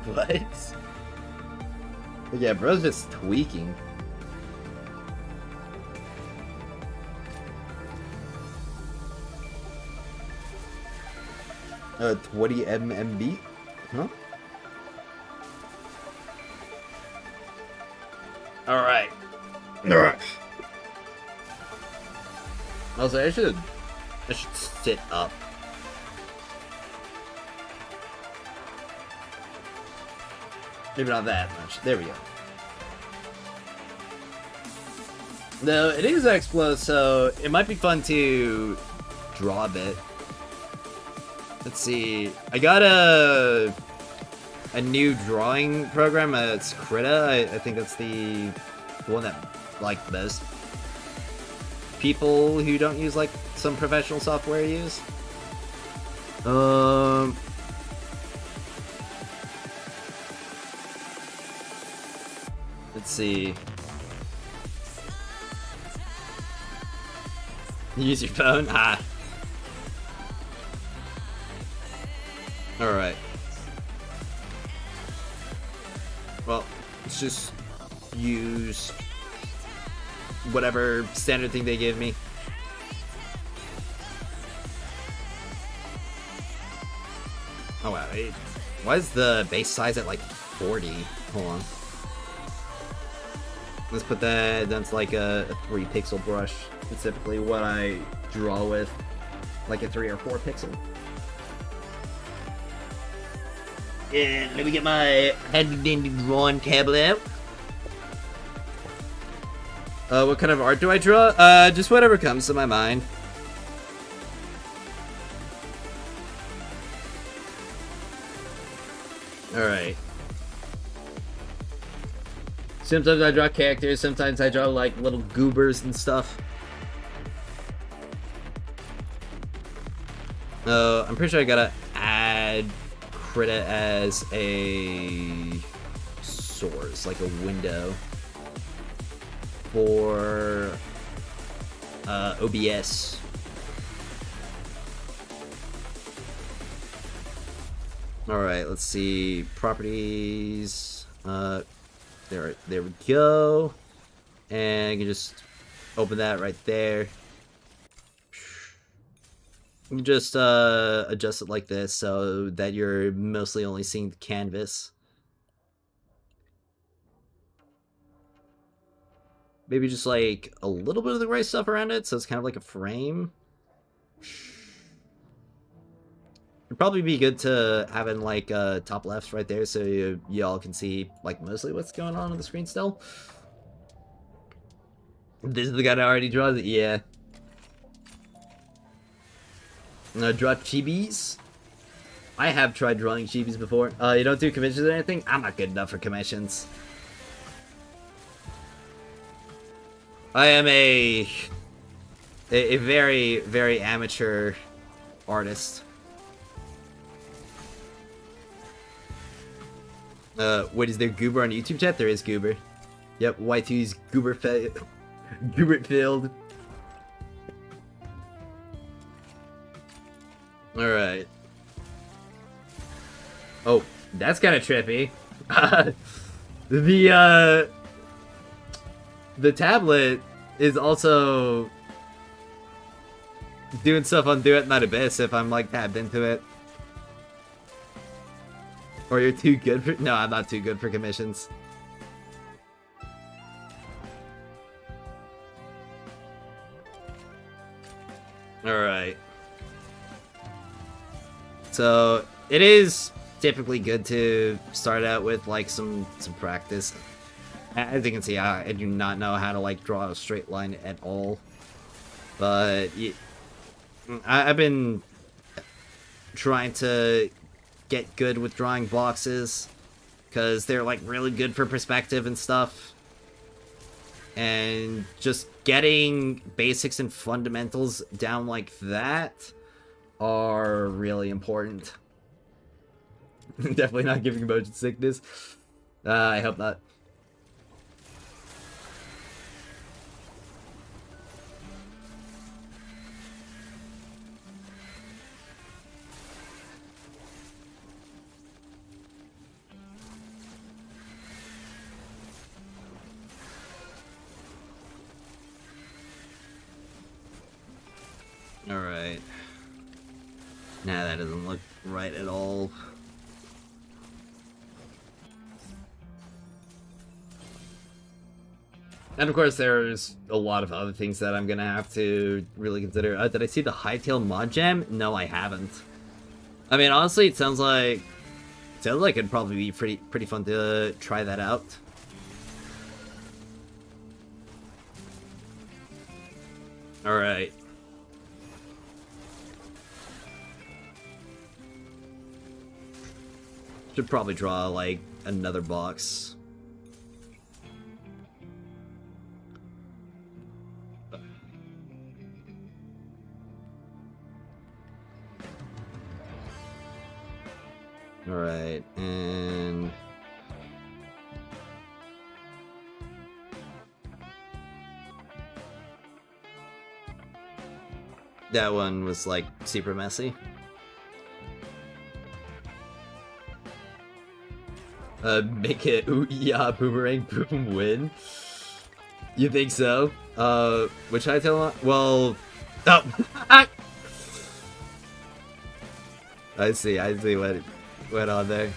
What? But yeah, bro's just tweaking. Uh, 20 MMB? Huh? Alright. Alright. Also, I should sit up. Maybe not that much. There we go. No, it is Explo, so it might be fun to draw a bit. Let's see. I got a new drawing program. It's Krita. I think that's the one that like most people who don't use like some professional software use. Let's see. Use your phone? Ah. Alright. Well, let's just use whatever standard thing they give me. Oh wow, why is the base size at like 40? Hold on. Let's put that down to like a 3 pixel brush. It's typically what I draw with, like a 3 or 4 pixel. And let me get my handy-dandy drawing tablet out. What kind of art do I draw? Just whatever comes to my mind. Alright. Sometimes I draw characters, sometimes I draw like little goobers and stuff. I'm pretty sure I gotta add Krita as a source, like a window for OBS. Alright, let's see. Properties. There we go. And you can just open that right there. You can just adjust it like this so that you're mostly only seeing the canvas. maybe just like a little bit of the gray stuff around it, so it's kind of like a frame. It'd probably be good to have in like top left right there, so y'all can see like mostly what's going on the screen still. This is the guy that already draws it, yeah. Draw chibis. I have tried drawing chibis before. You don't do commissions or anything? I'm not good enough for commissions. I am a very, very amateur artist. What is there Goober on YouTube chat? There is Goober. Yep, Y2's Goober filled. Alright. Oh, that's kind of trippy. The tablet is also doing stuff on Duet Night Abyss if I'm like tabbed into it. Or you're too good for... No, I'm not too good for commissions. Alright. So, it is typically good to start out with like some practice. As you can see, I do not know how to like draw a straight line at all. But I've been trying to get good with drawing boxes because they're like really good for perspective and stuff. And just getting basics and fundamentals down like that are really important. Definitely not giving motion sickness. I hope not. Alright. Nah, that doesn't look right at all. And of course, there's a lot of other things that I'm gonna have to really consider. Did I see the Hightail mod jam? No, I haven't. I mean, honestly, it sounds like it'd probably be pretty fun to try that out. All right. Should probably draw like another box. Alright, and... that one was, like, super messy. Make it ooh yeah boomerang boom win. You think so? Which I tell? Well, oh, I see what went on there.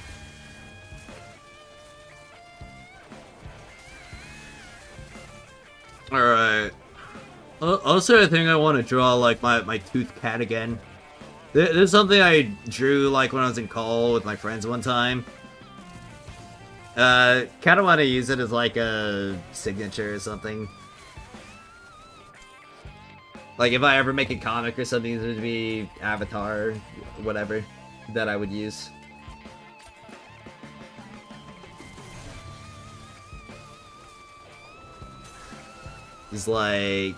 All right. Also, I think I want to draw like my tooth cat again. There's something I drew like when I was in call with my friends one time. Kind of want to use it as like a signature or something. Like if I ever make a comic or something, it would be Avatar, whatever, that I would use. It's like...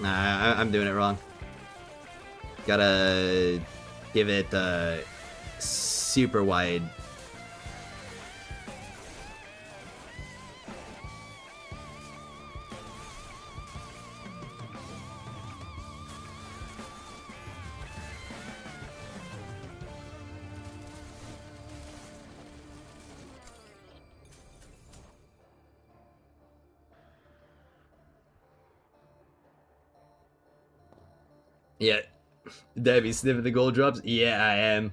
Nah, I'm doing it wrong. Gotta give it super wide. Yeah. Debbie sniffing the gold drops? Yeah, I am.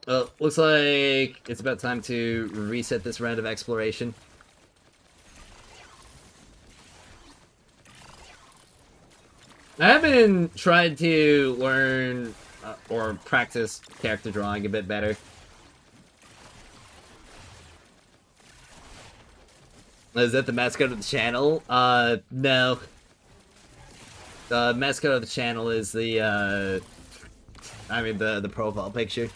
Well, looks like it's about time to reset this round of exploration. I haven't tried to learn or practice character drawing a bit better. Is that the mascot of the channel? No. The mascot of the channel is the, the profile picture.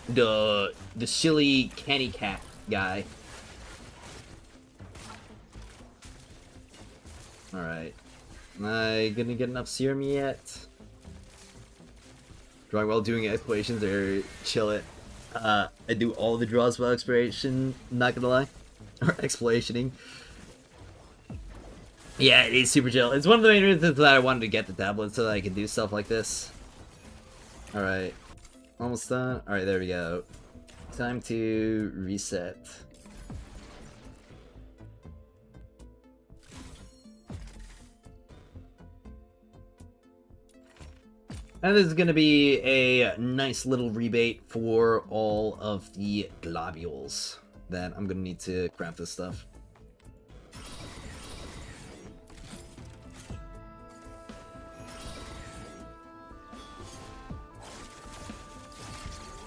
The silly Kenny Cat guy. Alright. Am I gonna get enough serum yet? Drawing while doing explorations or chill it? I do all the draws while exploration, not gonna lie. Or explorationing. Yeah, it is super chill. It's one of the main reasons that I wanted to get the tablet so that I could do stuff like this. Alright. Almost done. Alright, there we go. Time to reset. And this is going to be a nice little rebate for all of the globules that I'm going to need to craft this stuff.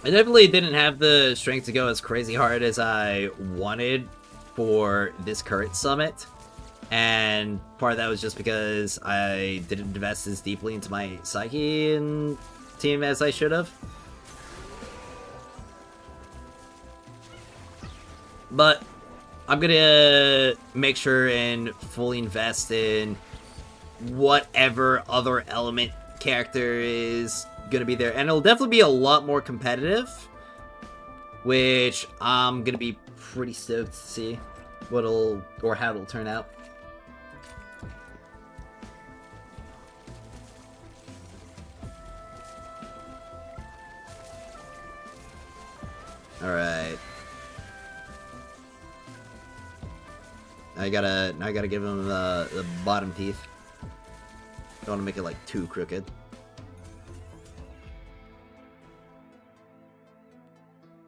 I definitely didn't have the strength to go as crazy hard as I wanted for this current summit. And part of that was just because I didn't invest as deeply into my psyche and team as I should have. But I'm gonna make sure and fully invest in whatever other element character is gonna be there. And it'll definitely be a lot more competitive, which I'm gonna be pretty stoked to see how it'll turn out. Alright. I gotta give him the bottom teeth. Don't want to make it like too crooked.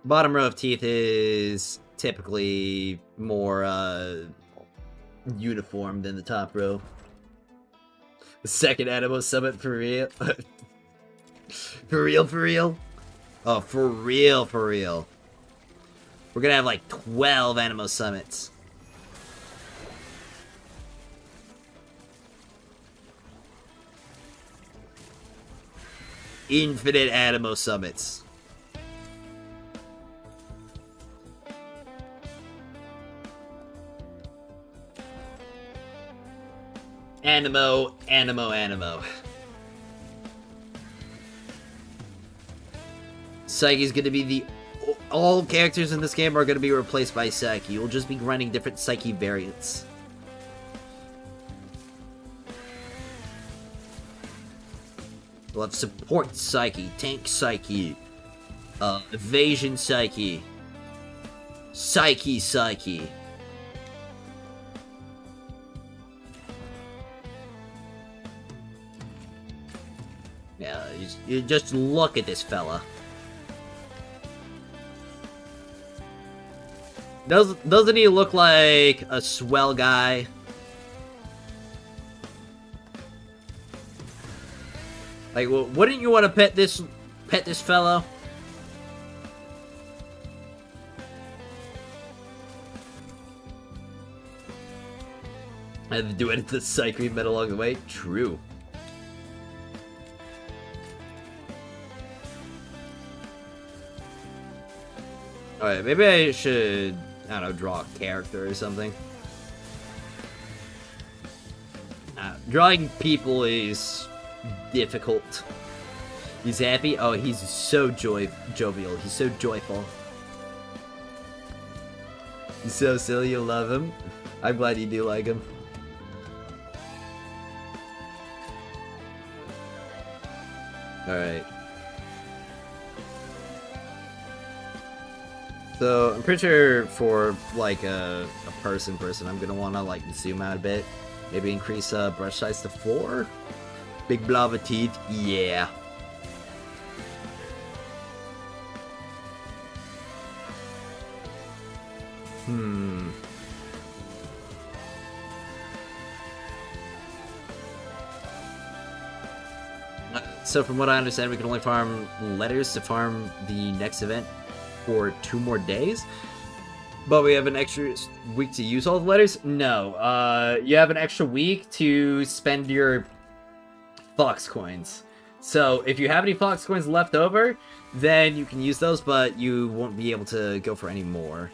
Bottom row of teeth is typically more uniform than the top row. The second Animo Summit for real? For real, for real? Oh, for real, for real. We're gonna have like 12 Animo Summits. Infinite Animo Summits. Animo, Animo, Animo. Psyche's gonna be the... All characters in this game are gonna be replaced by Psyche. You'll just be grinding different Psyche variants. We'll have support Psyche, tank Psyche, evasion Psyche, Psyche. Yeah, you just look at this fella. Doesn't he look like a swell guy? Like, wouldn't you want to pet this fellow? I had to do it at the Psyche met along the way. True. Alright, maybe I should, I don't know, draw a character or something. Drawing people is difficult. He's happy? Oh, he's so jovial. He's so joyful. He's so silly, you love him. I'm glad you do like him. Alright. So, I'm pretty sure for, like, a person, I'm gonna wanna, like, zoom out a bit. Maybe increase brush size to 4. Big blob of teeth, yeah. So from what I understand, we can only farm letters to farm the next event for 2 more days. But we have an extra week to use all the letters? No. You have an extra week to spend your Fox coins. So if you have any Fox coins left over, then you can use those, but you won't be able to go for any more.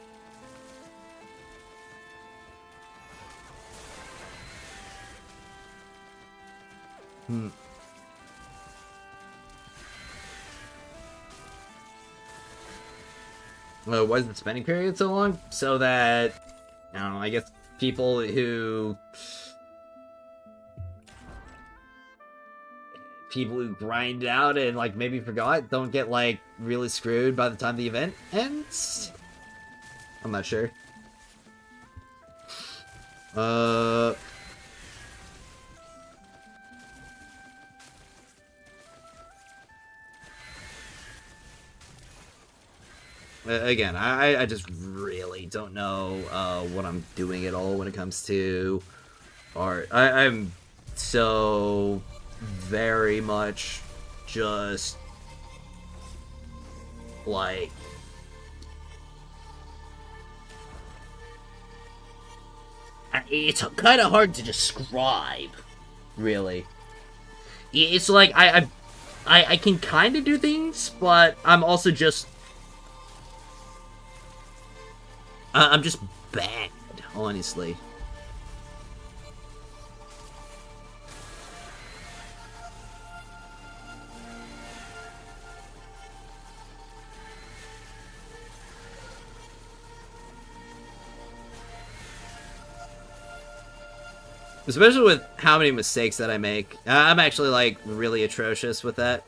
Why is the spending period so long? So that, I don't know, I guess people who grind out and like maybe forgot don't get like really screwed by the time the event ends. I'm not sure. Again, I just really don't know what I'm doing at all when it comes to art. I'm so very much just like it's kind of hard to describe, really. It's like I can kind of do things, but I'm also just I'm just bad, honestly. Especially with how many mistakes that I make. I'm actually, like, really atrocious with that.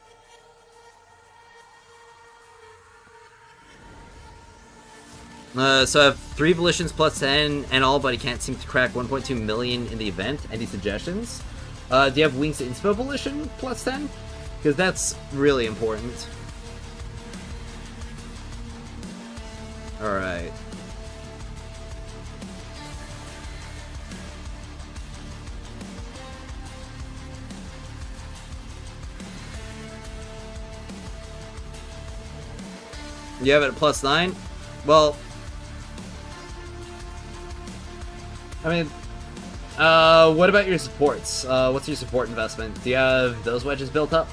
So I have 3 volitions plus 10 and all, but he can't seem to crack 1.2 million in the event. Any suggestions? Do you have wings to inspo volition plus 10? Because that's really important. Alright. You have it at plus 9? Well, I mean, what about your supports? What's your support investment? Do you have those wedges built up?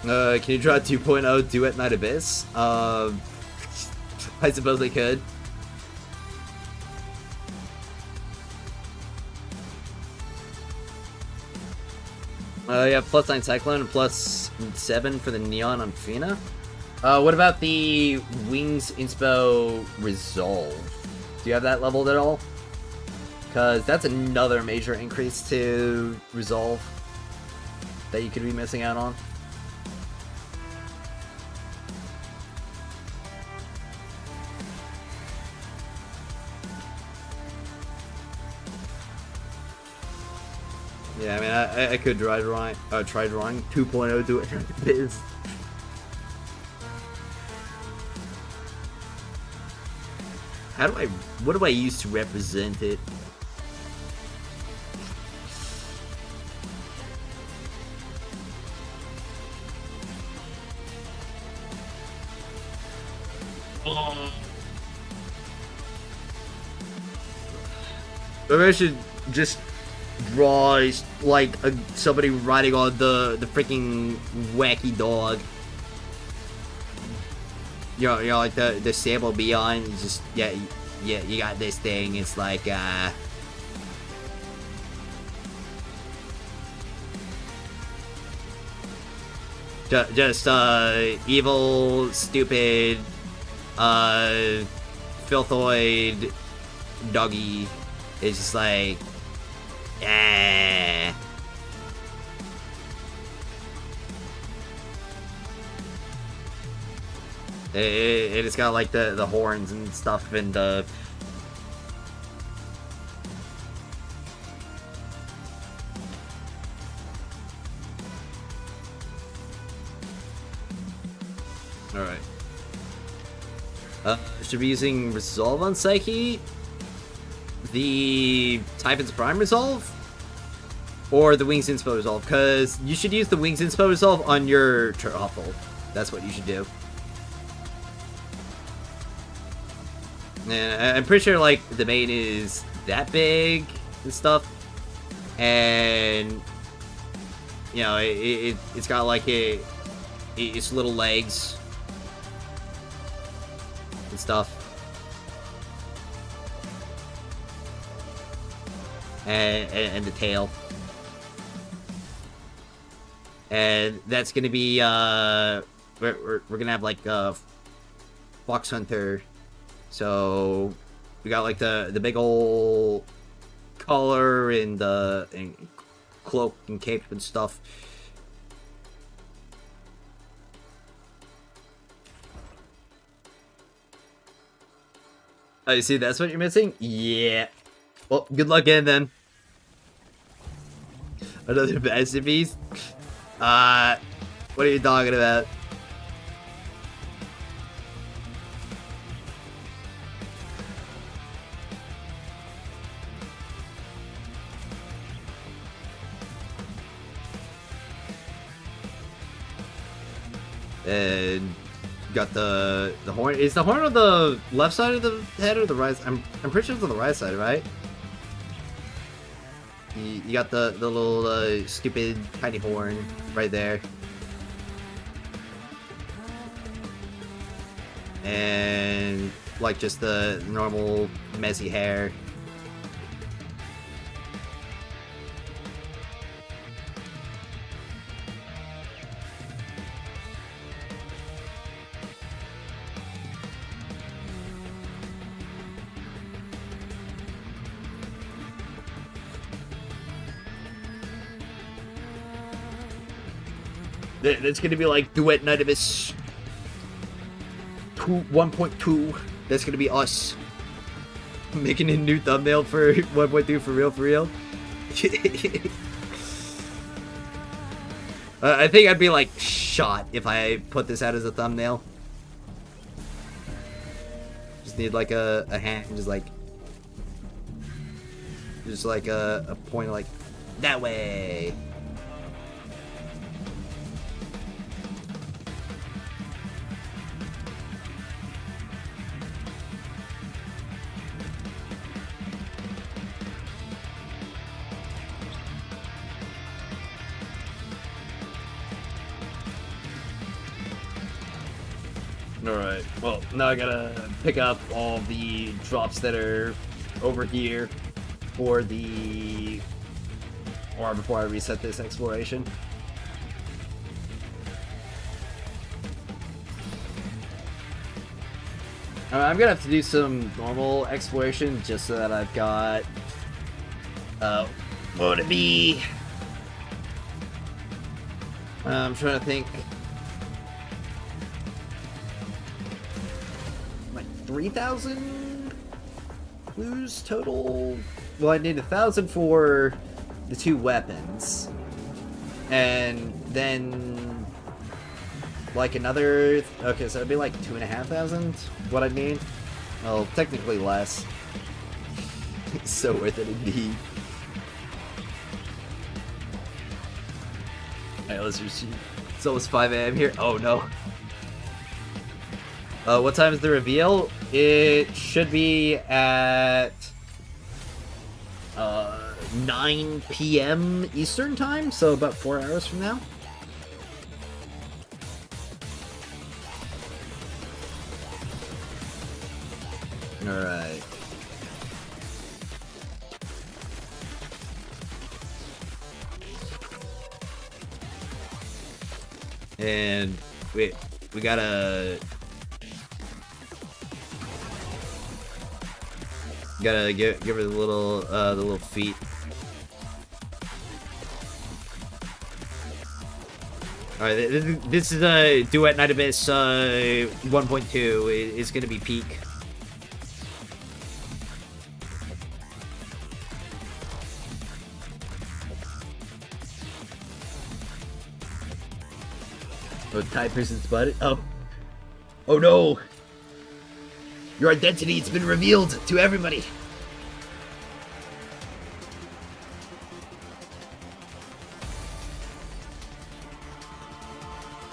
Can you draw 2.0 Duet Night Abyss? I suppose I could. Yeah, plus 9 Cyclone and plus 7 for the Neon on Fina. What about the Wings Inspo Resolve? Do you have that leveled at all? Because that's another major increase to Resolve that you could be missing out on. Yeah, I mean, I could try drawing 2.0 do it biz. What do I use to represent it? Maybe I should just draw like somebody riding on the freaking wacky dog. You know, like the Sable Beyond. Just yeah, you got this thing. It's like just evil, stupid, filthoid doggy. It's just like Eh. It's got like the horns and stuff and the. All right. Should be using Resolve on Psyche, the Typhon's Prime Resolve, or the Wings Inspo Resolve, because you should use the Wings Inspo Resolve on your Truffle. That's what you should do. And I'm pretty sure, like, the main is that big and stuff, and, you know, it's got, like, its little legs and stuff. And the tail. And that's gonna be, we're gonna have, like, Fox Hunter. So, we got, like, the big ol' collar and cloak and cape and stuff. Oh, you see, that's what you're missing? Yeah. Well, good luck in then. Another masterpiece? What are you talking about? And got the horn. Is the horn on the left side of the head or the right? I'm pretty sure it's on the right side, right? You got the little stupid tiny horn right there. And like just the normal messy hair. That's gonna be like Duet Night Abyss 1.2. That's gonna be us making a new thumbnail for 1.2 for real. I think I'd be like shot if I put this out as a thumbnail. Just need like a hand, just like a point like that way. Alright, well, now I gotta pick up all the drops that are over here for the... or before I reset this exploration. I'm gonna have to do some normal exploration just so that I've got... what would it be? I'm trying to think... 3,000 clues total. Well, I need 1,000 for the 2 weapons, and then like another. Okay, so it'd be like 2,500. What I need. Well, technically less. It's so worth it indeed. Alright, let's receive. It's almost 5 a.m. here. Oh no. What time is the reveal? It should be at 9 p.m. Eastern time, so about 4 hours from now. Alright. And we gotta give her the little feet. Alright, this is a Duet Night Abyss 1.2. It's gonna be peak. Oh, Thai person's spotted. Oh. Oh no! Your identity has been revealed to everybody!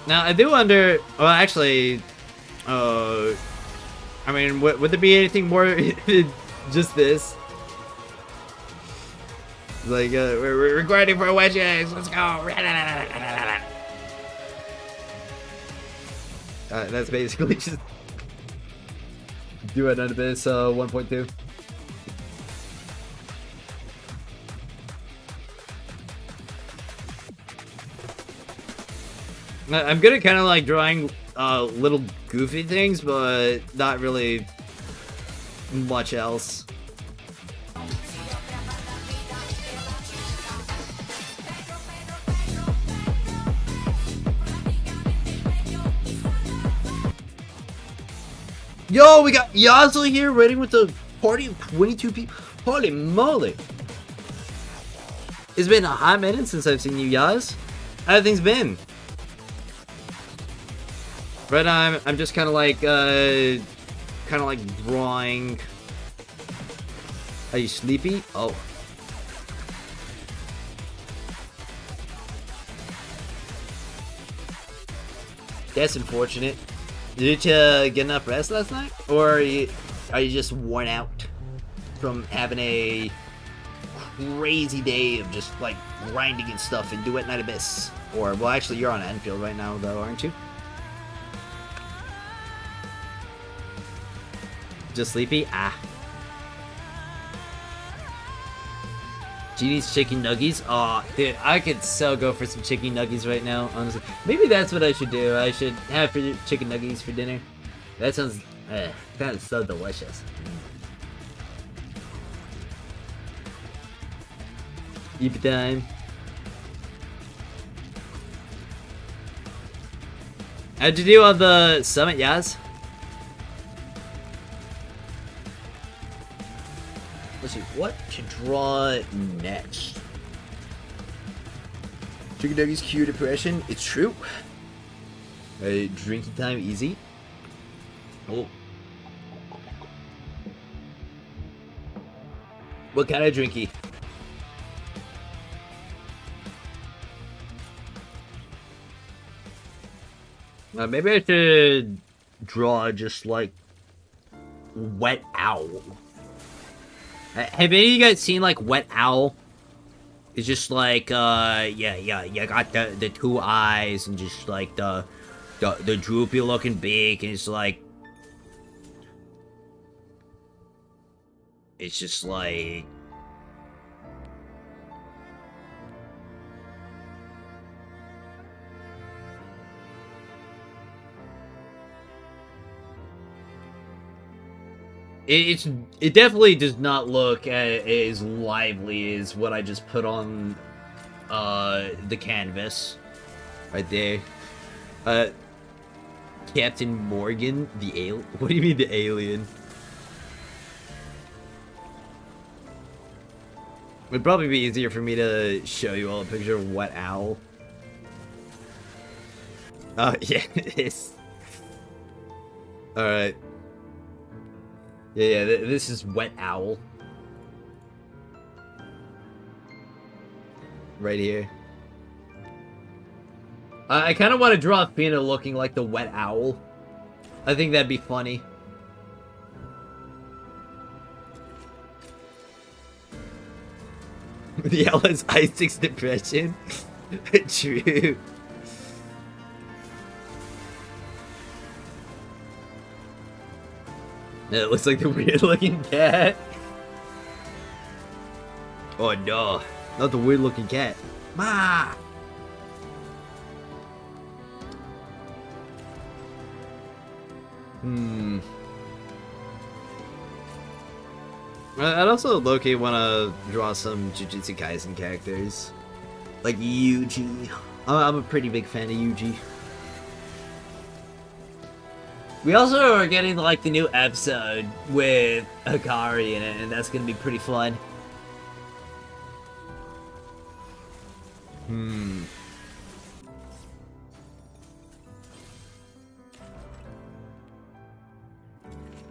Now, I do wonder... Well, actually... I mean, would there be anything more just this? Like, we're grinding for wedges! Let's go! That's basically just... Duet Night Abyss 1.2. I'm good at kind of like drawing little goofy things, but not really much else. Yo, we got Yazla here waiting with a party of 22 people. Holy moly. It's been a hot minute since I've seen you, Yaz. How have things been? Right now, I'm just kind of like drawing. Are you sleepy? Oh. That's unfortunate. Did you get enough rest last night? Or are you just worn out from having a crazy day of just like grinding and stuff in Duet Night Abyss? Or, well, actually, you're on Enfield right now, though, aren't you? Just sleepy? Ah. Genie's chicken nuggies? Aw, oh, dude, I could so go for some chicken nuggies right now, honestly. Maybe that's what I should do. I should have chicken nuggies for dinner. That sounds so delicious. Eat time. How'd you do on the summit, Yaz? Let's see, what to draw next? Chicken nuggies cure depression. It's true. Drinking time easy. Oh. What kind of drinky? Maybe I should draw just like Wet Owl. Have any of you guys seen like Wet Owl? It's just like you got the two eyes and just like the droopy looking beak, and it's just like it definitely does not look as lively as what I just put on the canvas right there. Captain Morgan, the alien. What do you mean the alien? It'd probably be easier for me to show you all a picture of Wet Owl. Oh yeah, it is. All right. Yeah, this is Wet Owl. Right here. I kind of want to draw Athena looking like the Wet Owl. I think that'd be funny. The owl has Isaac's depression. True. It looks like the weird looking cat. Oh no, not the weird looking cat. Ma! I'd also low-key want to draw some Jujutsu Kaisen characters. Like Yuji. I'm a pretty big fan of Yuji. We also are getting like the new episode with Hikari in it, and that's gonna be pretty fun.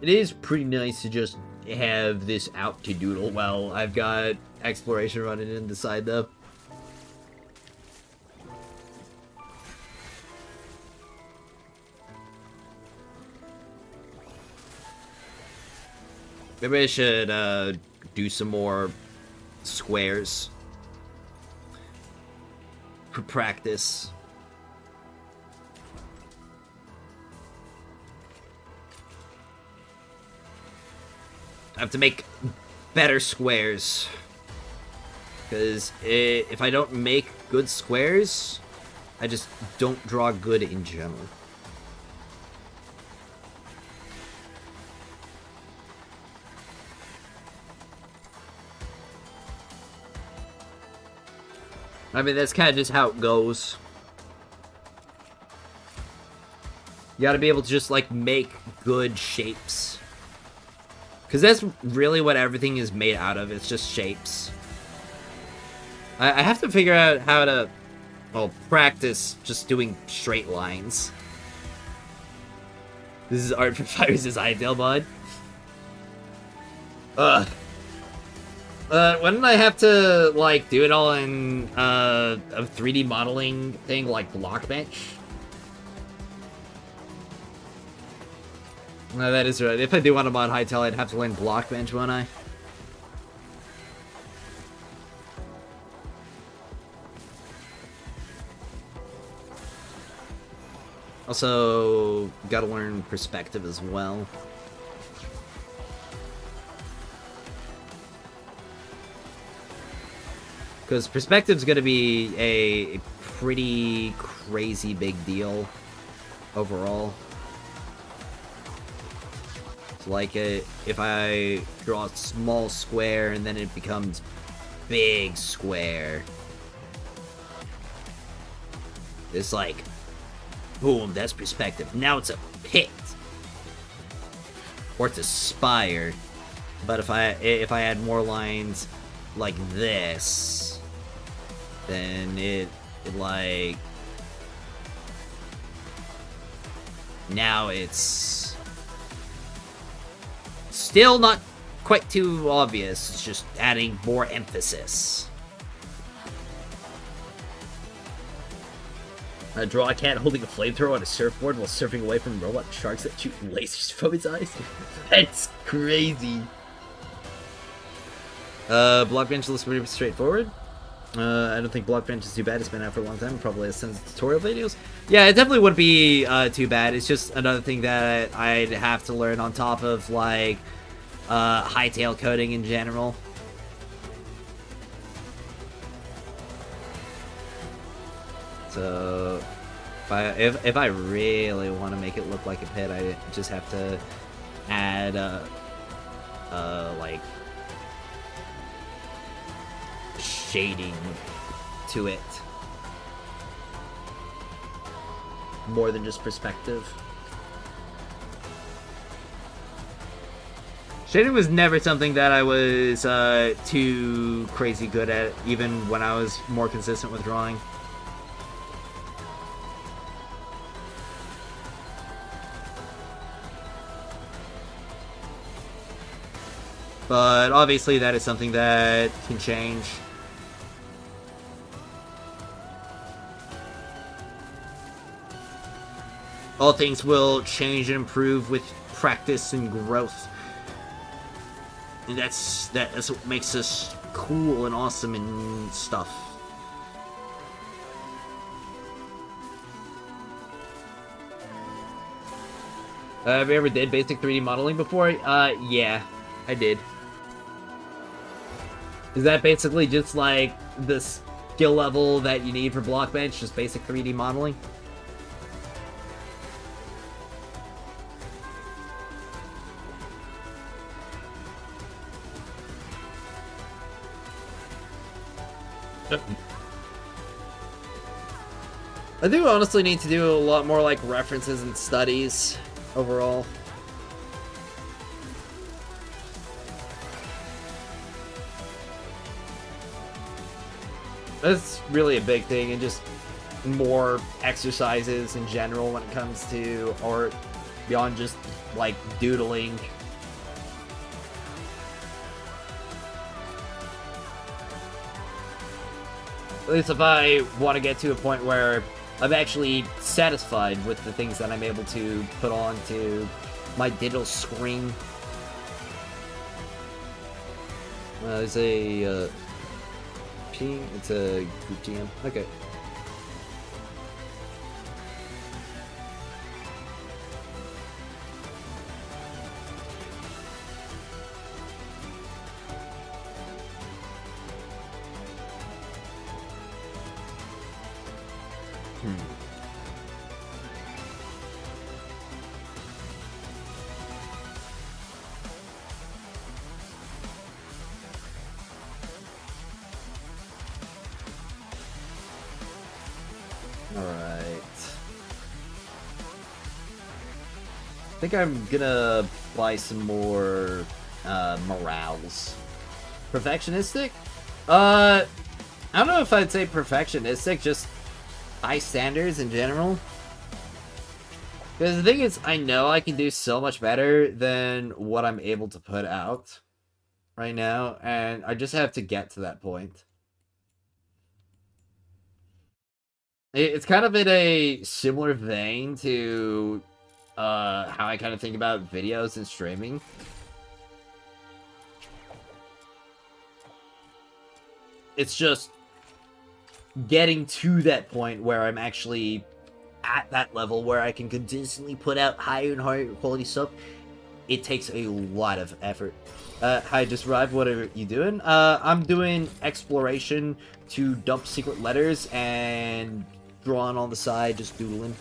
It is pretty nice to just have this out to doodle while I've got exploration running in the side though. Maybe I should do some more squares for practice. I have to make better squares. Because if I don't make good squares, I just don't draw good in general. I mean, that's kind of just how it goes. You gotta be able to just, like, make good shapes. Because that's really what everything is made out of. It's just shapes. I have to figure out how to, well, practice just doing straight lines. This is Art for Fires' ideal mod. When did I have to, like, do it all in, a 3D modeling thing like Blockbench? No, that is right. If I do want to mod Hytale, I'd have to learn Blockbench, wouldn't I? Also, gotta learn Perspective as well. Because Perspective's gonna be a pretty crazy big deal overall. So like, if I draw a small square and then it becomes big square, it's like, boom, that's Perspective. Now it's a pit. Or it's a spire. But if I add more lines like this, then it like, now it's still not quite too obvious. It's just adding more emphasis. Draw a cat holding a flamethrower on a surfboard while surfing away from robot sharks that shoot lasers from his eyes. That's crazy. Blockbench looks pretty straightforward. I don't think Blockbench is too bad. It's been out for a long time. It probably has tons of tutorial videos. Yeah, it definitely wouldn't be too bad. It's just another thing that I'd have to learn on top of, like, Hytale coding in general. So, if I really want to make it look like a pit, I just have to add, like, shading to it. More than just Perspective. Shading was never something that I was too crazy good at, even when I was more consistent with drawing. But obviously that is something that can change. All things will change and improve with practice and growth. And that's what makes us cool and awesome and stuff. Have you ever did basic 3D modeling before? Yeah, I did. Is that basically just like the skill level that you need for Blockbench, just basic 3D modeling? I do honestly need to do a lot more, like, references and studies overall. That's really a big thing, and just more exercises in general when it comes to art, beyond just, like, doodling. At least if I want to get to a point where I'm actually satisfied with the things that I'm able to put onto my digital screen. There's a ping. It's a group GM. Okay. Alright. I think I'm gonna buy some more morales. Perfectionistic? I don't know if I'd say perfectionistic, just high standards in general. Because the thing is, I know I can do so much better than what I'm able to put out right now, and I just have to get to that point. It's kind of in a similar vein to how I kind of think about videos and streaming. It's just getting to that point where I'm actually at that level where I can consistently put out higher and higher quality stuff. It takes a lot of effort. Hi, just arrived. What are you doing? I'm doing exploration to dump secret letters and drawing on the side, just doodling.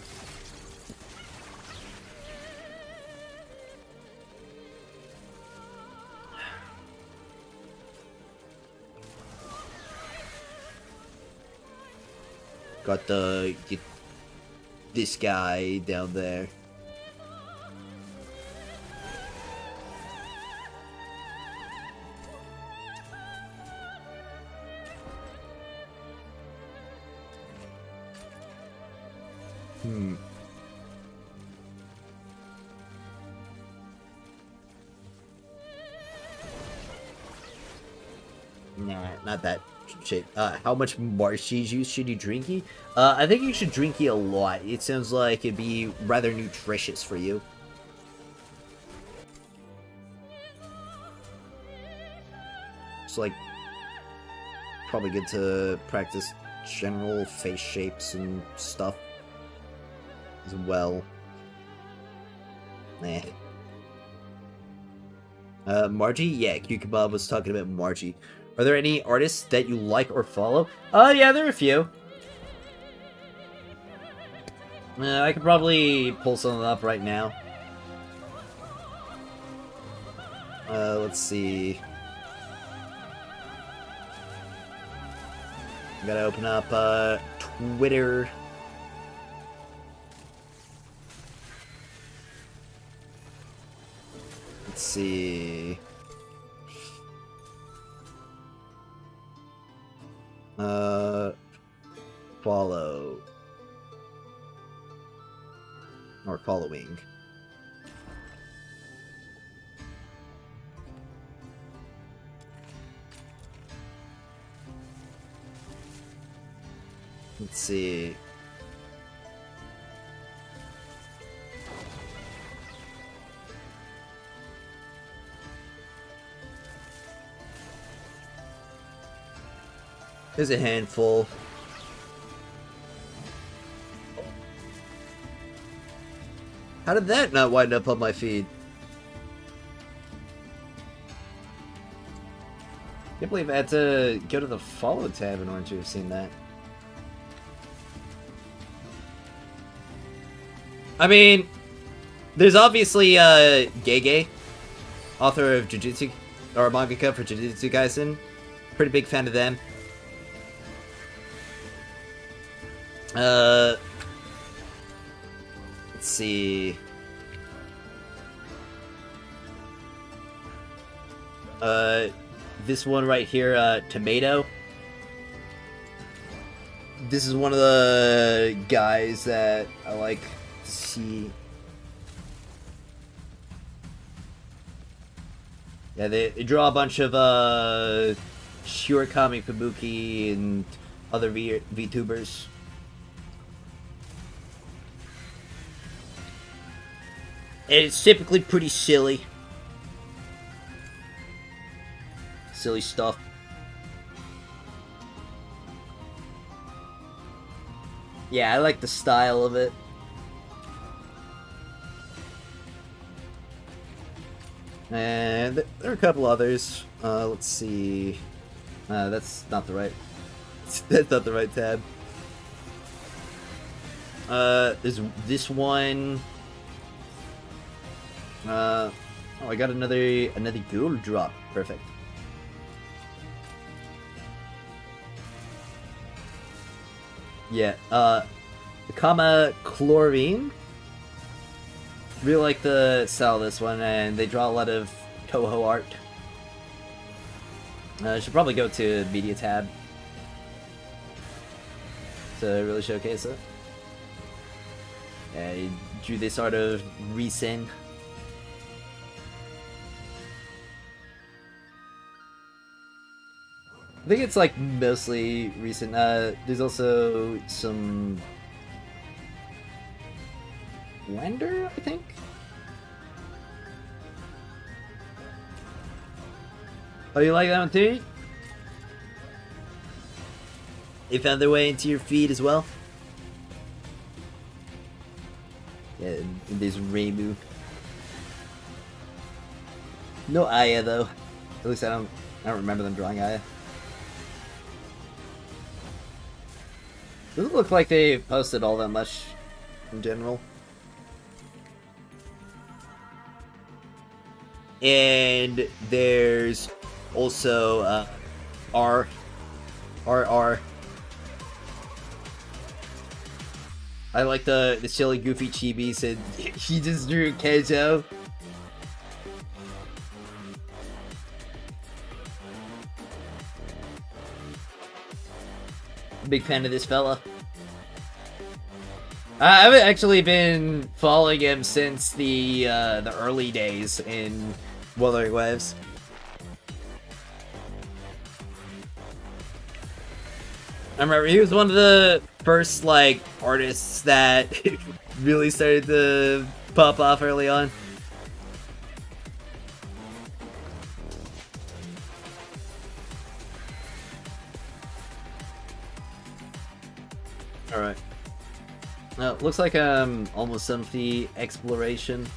Got this guy down there. Nah, not that shit. How much marshy juice should you drinky? I think you should drinky a lot. It sounds like it'd be rather nutritious for you. It's like probably good to practice general face shapes and stuff as well. Margie? Yeah, Q-Kebab was talking about Margie. Are there any artists that you like or follow? Yeah, there are a few. I could probably pull something up right now. Let's see. I gotta open up, Twitter. Let's see. Follow. Or following. Let's see. There's a handful. How did that not wind up on my feed? Can't believe I had to go to the follow tab in order to have seen that. I mean, there's obviously Gege, author of Jujutsu, or mangaka for Jujutsu Kaisen. Pretty big fan of them. Let's see. This one right here, Tomato. This is one of the guys that I like to see. Yeah, they draw a bunch of Shirakami Kabuki and other VTubers. And it's typically pretty silly. Silly stuff. Yeah, I like the style of it. And there are a couple others. Let's see. That's not the right. That's not the right tab. There's this one. Oh, I got another gold drop. Perfect. Yeah. Kama Chlorine. Really like the style of this one, and they draw a lot of Toho art. I should probably go to Media tab to really showcase it. Yeah, he drew this art of Risen. I think it's like mostly recent. There's also some Wender, I think. Oh, you like that one too? They found their way into your feed as well. Yeah, and there's Reimu. No Aya though. At least I don't remember them drawing Aya. Doesn't look like they posted all that much in general. And there's also R. I like the silly goofy chibi said he just drew Keijo. Big fan of this fella. I've actually been following him since the early days in Wuthering Waves. I remember he was one of the first like artists that really started to pop off early on. Alright. Looks like I'm almost done with the exploration.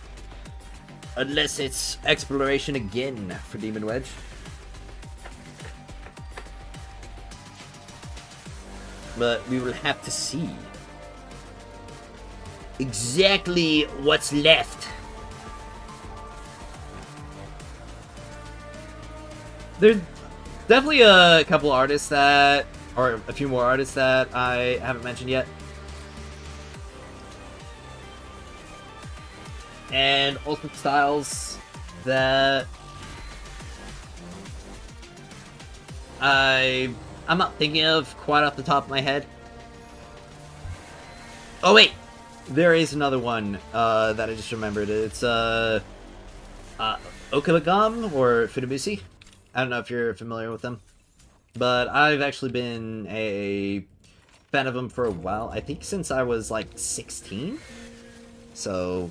Unless it's exploration again for Demon Wedge. But we will have to see exactly what's left. There's definitely a couple artists that, or a few more artists that I haven't mentioned yet. And also styles that I'm not thinking of quite off the top of my head. Oh wait, there is another one that I just remembered. It's Okabagam or Funabushi. I don't know if you're familiar with them, but I've actually been a fan of them for a while. I think since I was like 16, so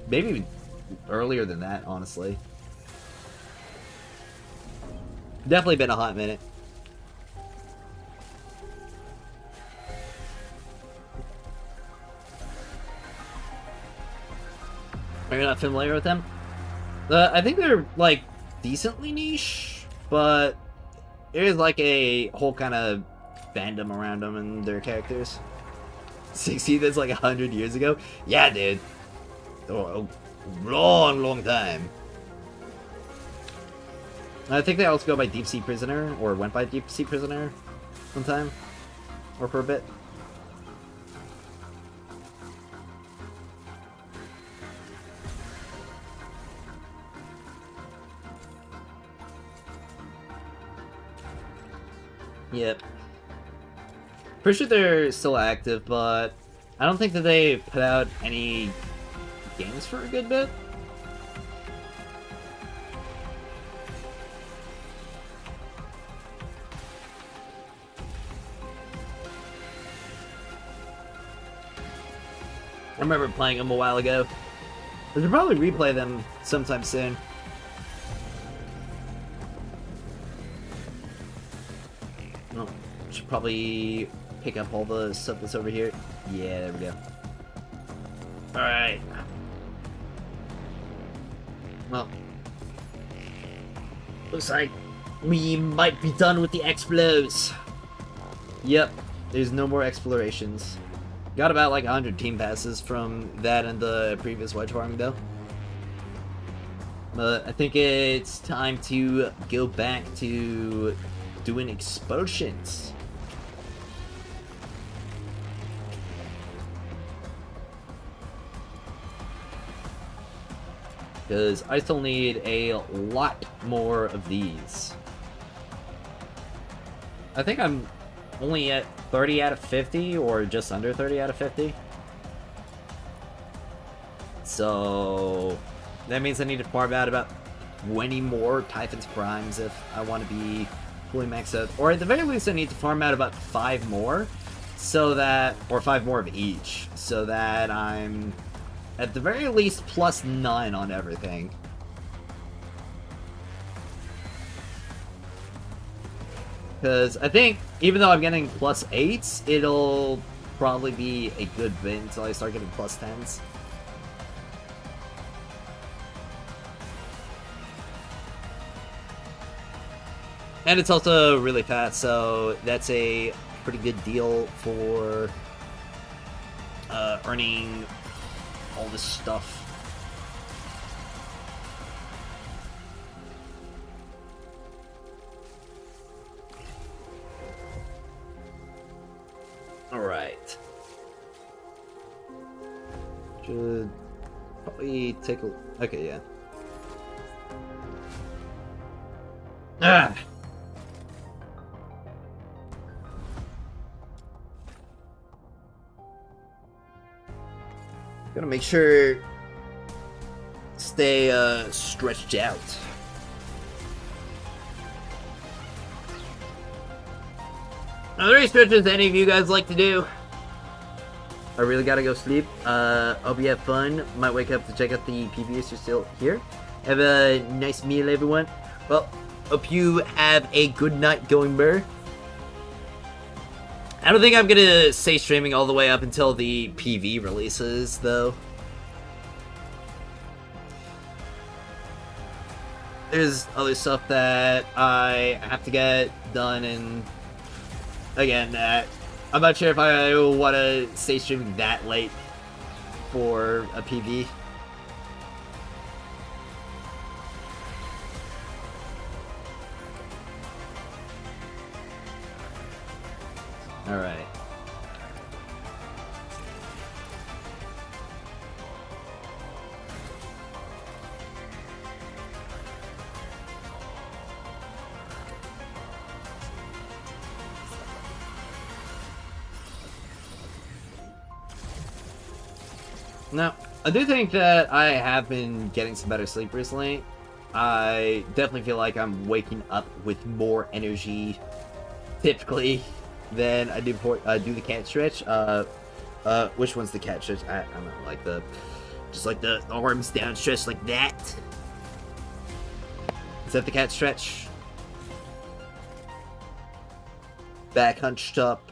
maybe even earlier than that, honestly. Definitely been a hot minute. Are you not familiar with them? I think they're like decently niche, but there's like a whole kind of fandom around them and their characters. 60, that's like 100 years ago? Yeah, dude. Oh, a long time. I think they also go by Deep Sea Prisoner, or went by Deep Sea Prisoner one time, or for a bit. Yep. Pretty sure they're still active, but I don't think that they put out any games for a good bit. I remember playing them a while ago. I should probably replay them sometime soon. Oh, should probably pick up all the stuff that's over here. Yeah, there we go. Alright. Well. Looks like we might be done with the explos. Yep, there's no more explorations. Got about like 100 team passes from that and the previous wedge farming though. But I think it's time to go back to doing expulsions. Because I still need a lot more of these. I think I'm only at 30 out of 50, or just under 30 out of 50. So that means I need to farm out about 20 more Typhon's Primes if I want to be fully maxed out. Or at the very least I need to farm out about 5 more, so that, or 5 more of each, so that I'm at the very least plus 9 on everything. Because I think, even though I'm getting plus 8s, it'll probably be a good bit until I start getting plus 10s. And it's also really fast, so that's a pretty good deal for earning all this stuff. Alright. Should probably take a... Okay, yeah. Ah! Gotta make sure stay stretched out. Are there any stretches any of you guys like to do? I really gotta go sleep. Hope you have fun. Might wake up to check out the PV if you're still here. Have a nice meal, everyone. Well, hope you have a good night going, Burr. I don't think I'm gonna stay streaming all the way up until the PV releases, though. There's other stuff that I have to get done, and again, I'm not sure if I want to stay streaming that late for a PV. Alright. Now, I do think that I have been getting some better sleep recently. I definitely feel like I'm waking up with more energy, typically, than I do before I do the cat stretch. Which one's the cat stretch? I don't know, like just like the arms down stretch like that. Is that the cat stretch? Back hunched up.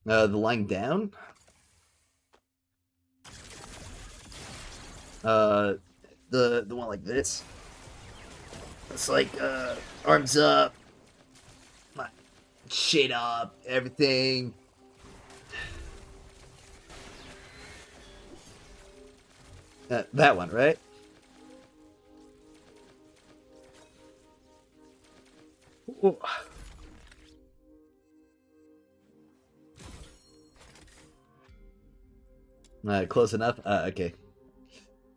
The lying down. The one like this. It's like arms up, shit up, everything. That one, right? Ooh. Close enough? Okay.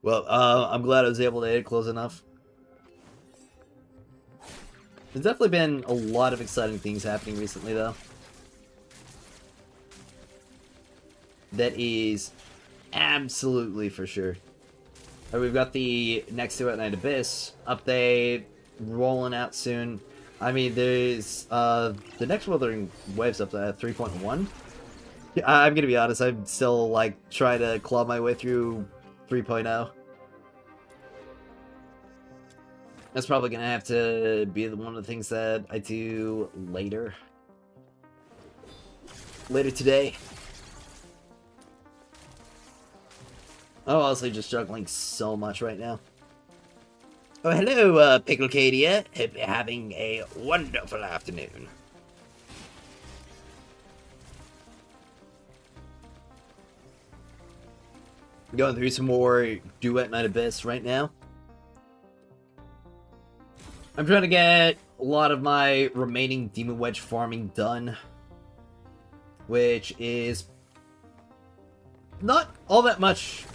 Well, I'm glad I was able to hit close enough. There's definitely been a lot of exciting things happening recently, though. That is absolutely for sure. We've got the next Duet Night Abyss update rolling out soon. I mean, there's the next Wuthering Waves up to 3.1. I'm gonna be honest, I'm still like trying to claw my way through 3.0. That's probably gonna have to be one of the things that I do later today. I'm honestly just juggling so much right now. Oh, hello, Picklecadia. Hope you're having a wonderful afternoon. Going through some more Duet Night Abyss right now. I'm trying to get a lot of my remaining Demon Wedge farming done, which is not all that much,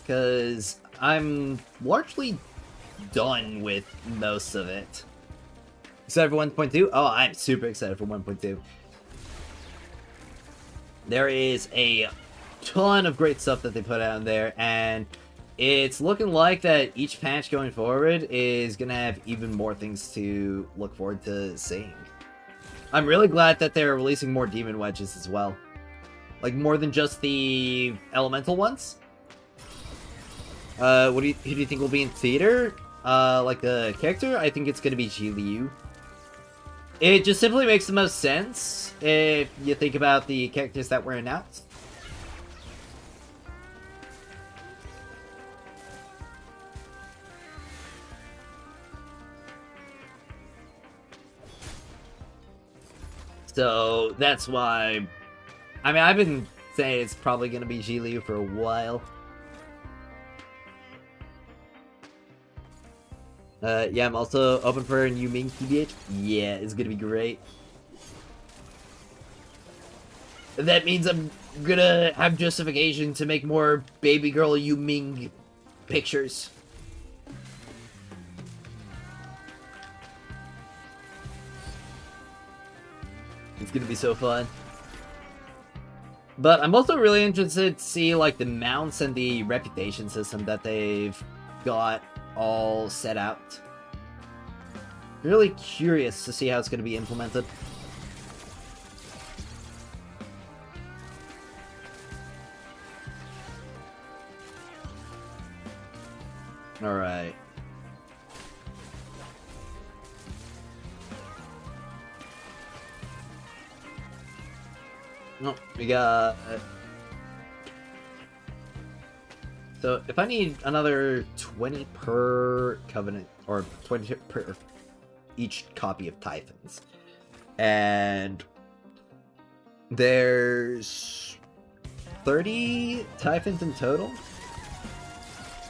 because I'm largely done with most of it. Except for 1.2? Oh, I'm super excited for 1.2. There is a ton of great stuff that they put out in there, and it's looking like that each patch going forward is gonna have even more things to look forward to seeing. I'm really glad that they're releasing more Demon Wedges as well. Like, more than just the elemental ones. Who do you think will be in theater? Like the character? I think it's gonna be Ji Liu. It just simply makes the most sense if you think about the characters that were announced. So that's why, I mean, I've been saying it's probably going to be Ji Liu for a while. Yeah, I'm also open for a new Ming TBH. Yeah, it's going to be great. That means I'm going to have justification to make more baby girl Yu Ming pictures. It's gonna be so fun. But I'm also really interested to see like the mounts and the reputation system that they've got all set out. Really curious to see how it's gonna be implemented. Alright. No, we got... So, if I need another 20 per Covenant, or 20 per each copy of Typhons, and there's 30 Typhons in total,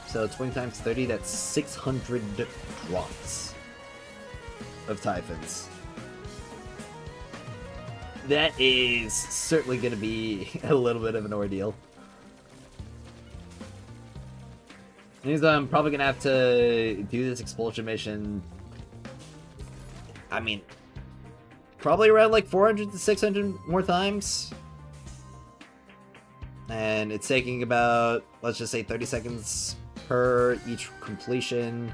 so 20 times 30, that's 600 drops of Typhons. That is certainly going to be a little bit of an ordeal. It means I'm probably going to have to do this expulsion mission, I mean, probably around like 400 to 600 more times. And it's taking about, let's just say 30 seconds per each completion.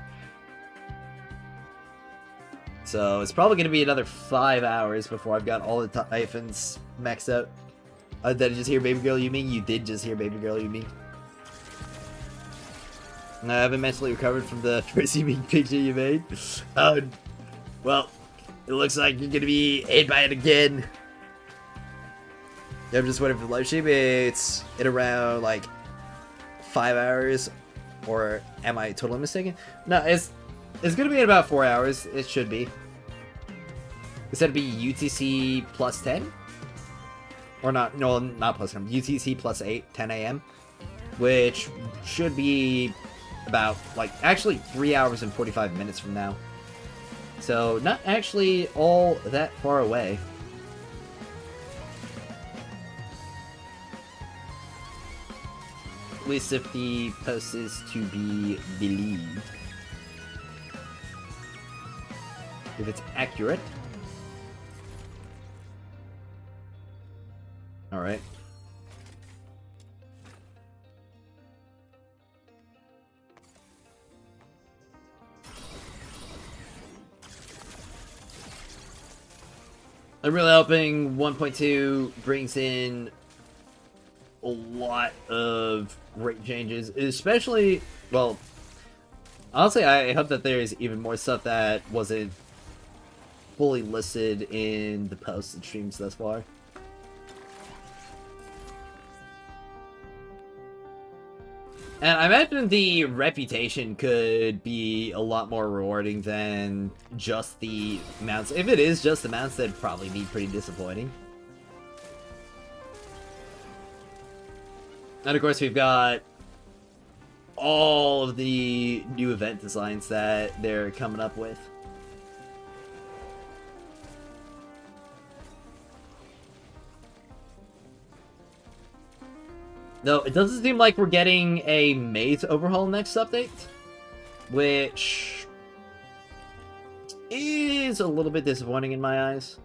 So it's probably going to be another 5 hours before I've got all the Typhons maxed out. Did I just hear Baby Girl Yu Ming? You did just hear Baby Girl Yu Ming. I haven't mentally recovered from the first Yu Ming picture you made. Well, it looks like you're going to be hit by it again. I'm just waiting for the live stream. It's in around like 5 hours. Or am I totally mistaken? No, it's going to be in about 4 hours. It should be. Is that be UTC plus 10? Or not, no, not plus 10. UTC plus 8, 10 a.m. Which should be about, like, actually 3 hours and 45 minutes from now. So, not actually all that far away. At least if the post is to be believed. if it's accurate. Alright. I'm really hoping 1.2 brings in a lot of great changes, especially, well, honestly, I hope that there's even more stuff that wasn't fully listed in the posts and streams thus far. And I imagine the reputation could be a lot more rewarding than just the mounts. If it is just the mounts, that'd probably be pretty disappointing. And of course, we've got all of the new event designs that they're coming up with. No, it doesn't seem like we're getting a maze overhaul next update, which is a little bit disappointing in my eyes.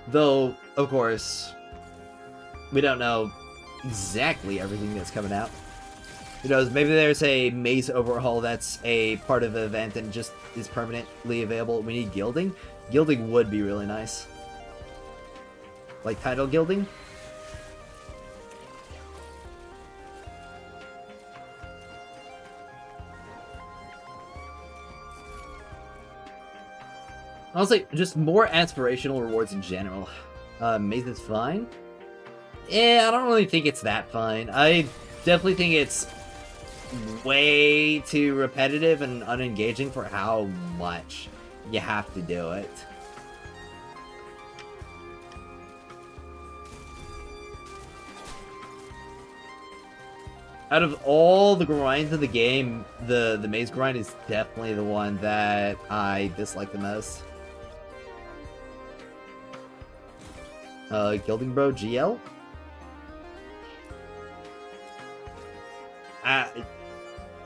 Though, of course, we don't know exactly everything that's coming out. Who knows, maybe there's a maze overhaul that's a part of the event and just is permanently available. We need gilding. Gilding would be really nice. Like title gilding. Honestly, just more aspirational rewards in general. Maze is fine. Yeah, I don't really think it's that fine. I definitely think it's way too repetitive and unengaging for how much you have to do it. Out of all the grinds of the game, the maze grind is definitely the one that I dislike the most. Gilding Bro GL?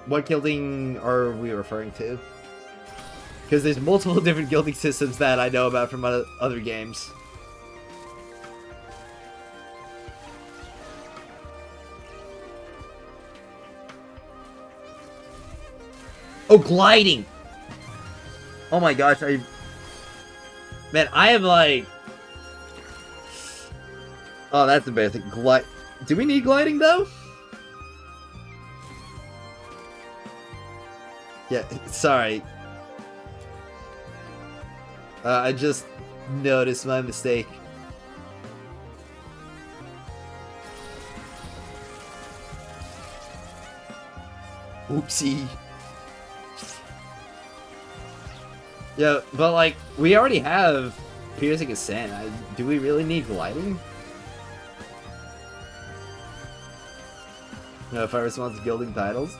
What gilding are we referring to? Because there's multiple different gilding systems that I know about from other games. Oh, gliding! Oh my gosh, Man, I am like... Oh, that's embarrassing. Do we need gliding, though? Yeah, sorry. I just noticed my mistake. Oopsie. Yeah, but like, we already have Piercing Ascent. Do we really need gliding? No, if I respond to gilding titles?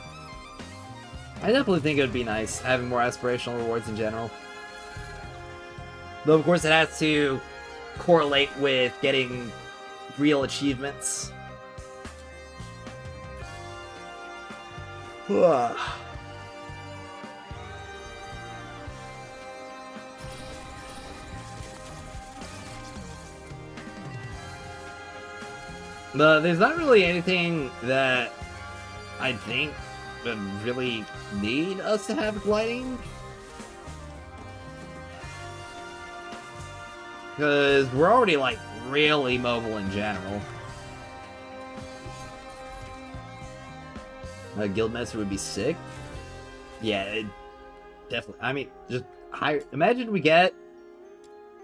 I definitely think it would be nice having more aspirational rewards in general. Though, of course, it has to correlate with getting real achievements. But there's not really anything that I think would really need us to have gliding. Because we're already, like, really mobile in general. A Guildmaster would be sick. Yeah, it definitely. I mean, just hire. Imagine we get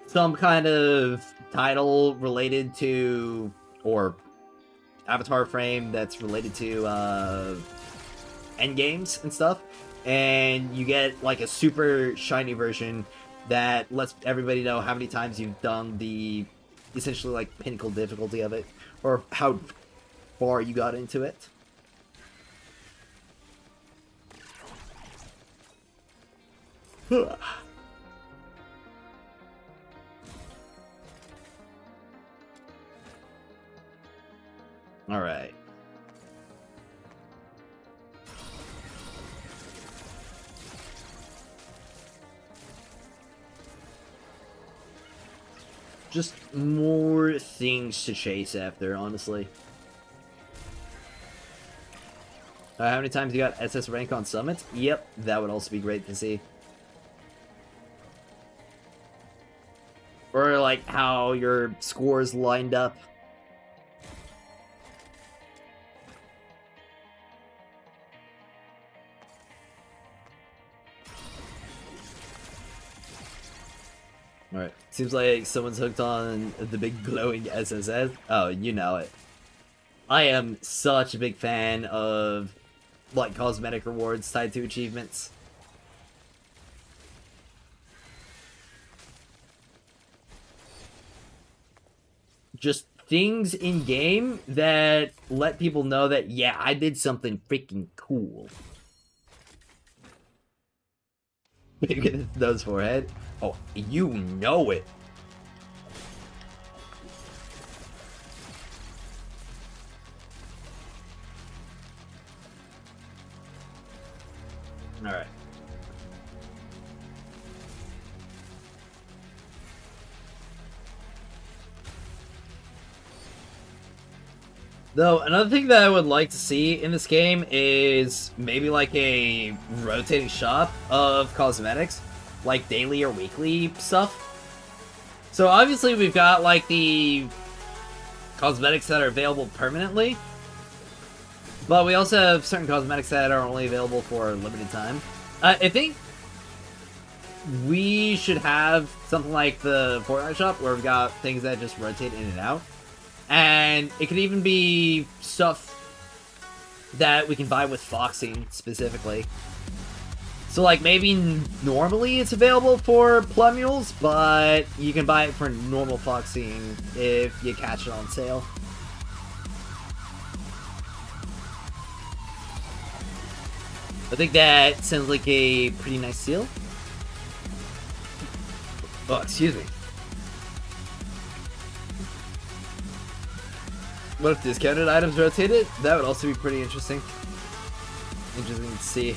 some kind of title related to, or avatar frame that's related to end games and stuff, and you get like a super shiny version that lets everybody know how many times you've done the essentially like pinnacle difficulty of it, or how far you got into it. All right. Just more things to chase after, honestly. How many times you got SS rank on summits? Yep, that would also be great to see. Or like how your scores lined up. Alright, seems like someone's hooked on the big glowing SSS. Oh, you know it. I am such a big fan of, like, cosmetic rewards tied to achievements. Just things in-game that let people know that, yeah, I did something freaking cool. Look at those forehead. Oh, you know it. All right. Though, another thing that I would like to see in this game is maybe like a rotating shop of cosmetics, like daily or weekly stuff. So obviously we've got like the cosmetics that are available permanently, but we also have certain cosmetics that are only available for a limited time. I think we should have something like the Fortnite shop where we've got things that just rotate in and out. And it could even be stuff that we can buy with Foxing, specifically. So, like, maybe normally it's available for Plumules, but you can buy it for normal Foxing if you catch it on sale. I think that sounds like a pretty nice deal. Oh, excuse me. What if discounted items rotated? That would also be pretty interesting. Interesting to see.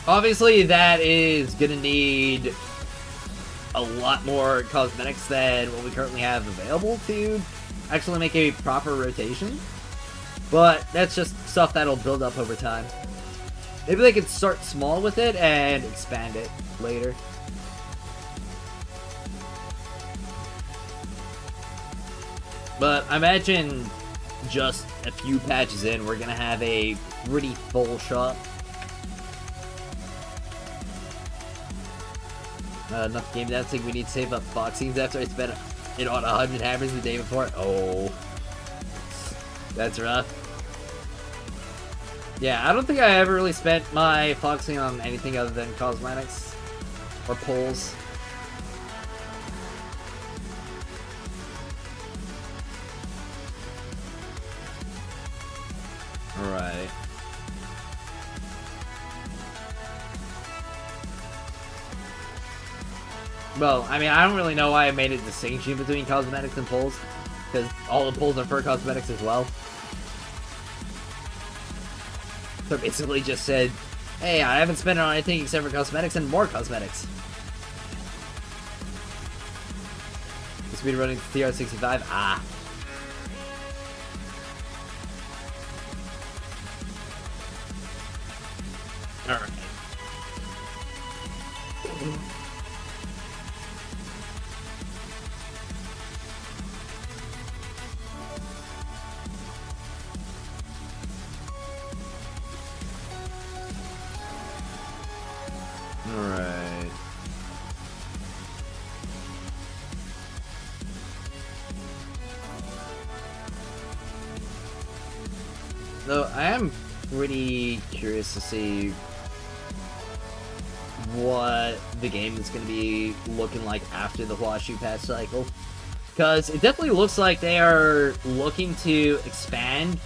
Obviously, that is gonna need a lot more cosmetics than what we currently have available to actually make a proper rotation. But that's just stuff that'll build up over time. Maybe they could start small with it and expand it later. But I imagine just a few patches in, we're gonna have a pretty full shop. Enough game dancing, we need to save up Foxings after I spent it on 100 hammers the day before. Oh. That's rough. Yeah, I don't think I ever really spent my Foxing on anything other than cosmetics or pulls. Alright. Well, I mean, I don't really know why I made a distinction between cosmetics and pulls, because all the pulls are for cosmetics as well. So basically just said, hey, I haven't spent it on anything except for cosmetics and more cosmetics. The speed running TR65? Ah. Alright. Alright. Though I am pretty curious to see what the game is going to be looking like after the Huashu patch cycle. Because it definitely looks like they are looking to expand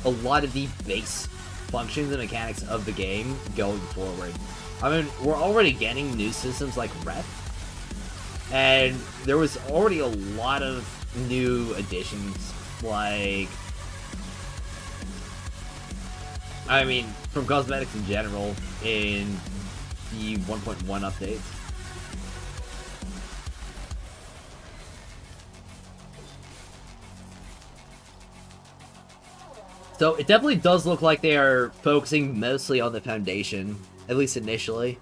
a lot of the base functions and mechanics of the game going forward. I mean, we're already getting new systems like Rep, and there was already a lot of new additions like, I mean, from cosmetics in general in the 1.1 updates. So it definitely does look like they are focusing mostly on the foundation, at least initially.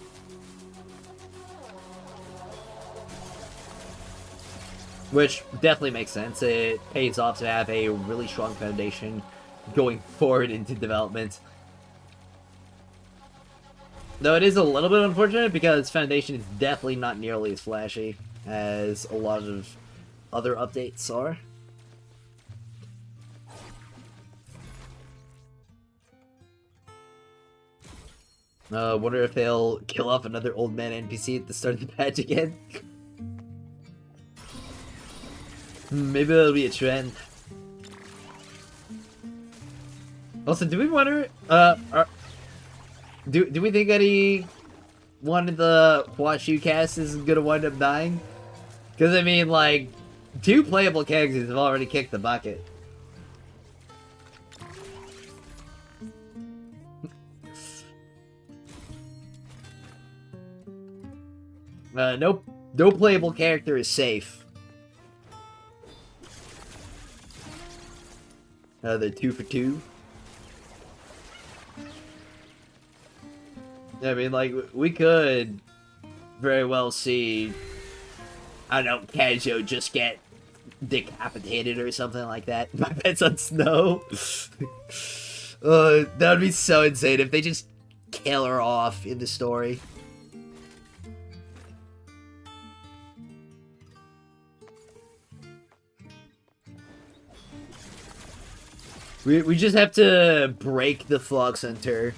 Which definitely makes sense. It pays off to have a really strong foundation going forward into development. Though it is a little bit unfortunate because Foundation is definitely not nearly as flashy as a lot of other updates are. Wonder if they'll kill off another old man NPC at the start of the patch again. Maybe that'll be a trend. Also, do we wonder, do we think any one of the Washu cast is gonna wind up dying? Because, I mean, like, 2 playable characters have already kicked the bucket. No playable character is safe. They're 2 for 2. I mean, like, we could very well see, I don't know, Kajo just get decapitated or something like that. My bet's on Snow. That would be so insane if they just kill her off in the story. We just have to break the Flux Center.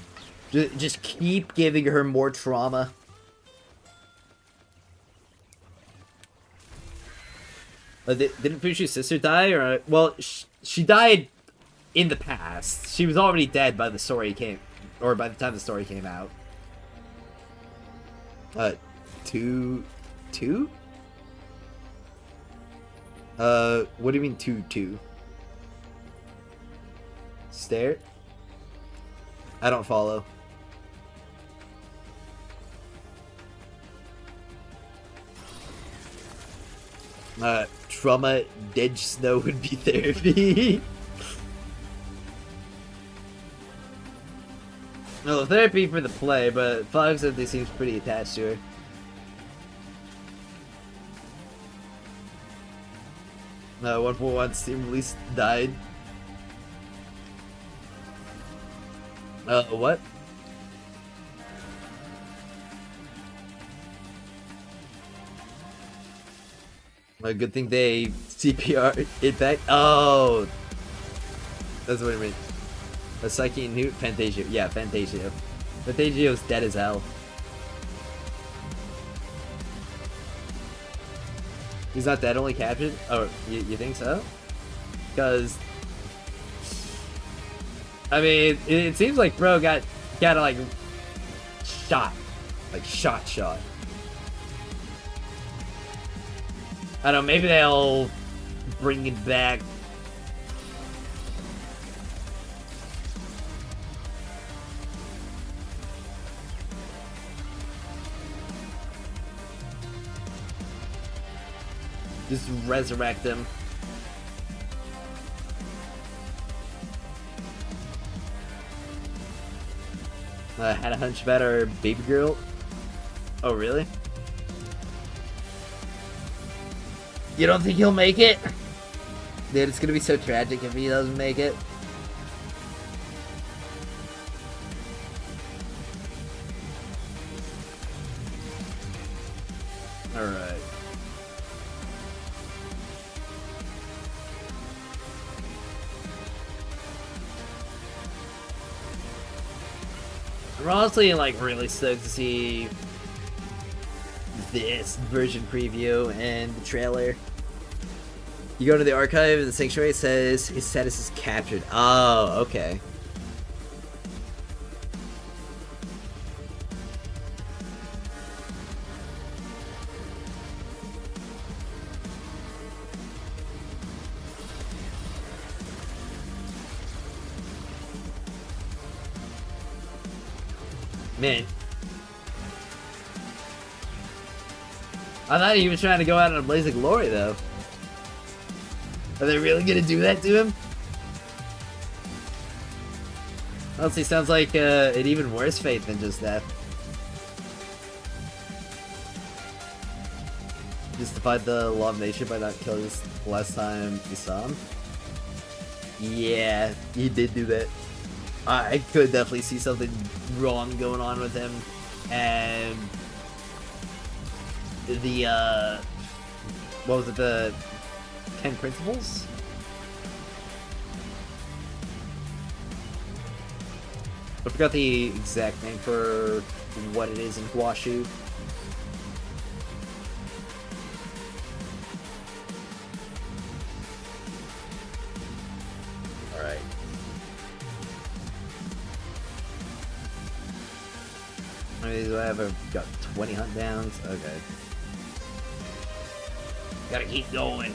Just keep giving her more trauma. Didn't Fushu's sister die? Or well, she died in the past. She was already dead by the story or by the time the story came out. Two? What do you mean 2-2? Stare? I don't follow. Trauma, dead Snow would be therapy. No, therapy for the play, but Fox said they seems pretty attached to her. No, 141 Steam release died. What? A good thing they CPR it back. Oh, that's what I mean. A Psyche Newt Fantasio. Yeah, Fantasio. Fantasio's dead as hell. He's not dead, only captured? Oh, you think so? Because I mean, it seems like bro got like shot. Like shot. I don't know, maybe they'll bring it back. Just resurrect him. Had a hunch about our baby girl. Oh, really? You don't think he'll make it? Dude, it's gonna be so tragic if he doesn't make it. Alright. I'm honestly, like, really stoked to see this version preview and the trailer. You go to the archive, the sanctuary says his status is captured. Oh, okay. Man. I thought he was trying to go out in a blaze of glory, though. Are they really gonna do that to him? Honestly, sounds like an even worse fate than just that. Justified the law of nature by not killing us the last time you saw him? Yeah, he did do that. I could definitely see something wrong going on with him. And the, what was it, the 10 Principles? I forgot the exact name for what it is in Huashu. Alright. How many do I have? I've got 20 hunt downs. Okay. Gotta keep going.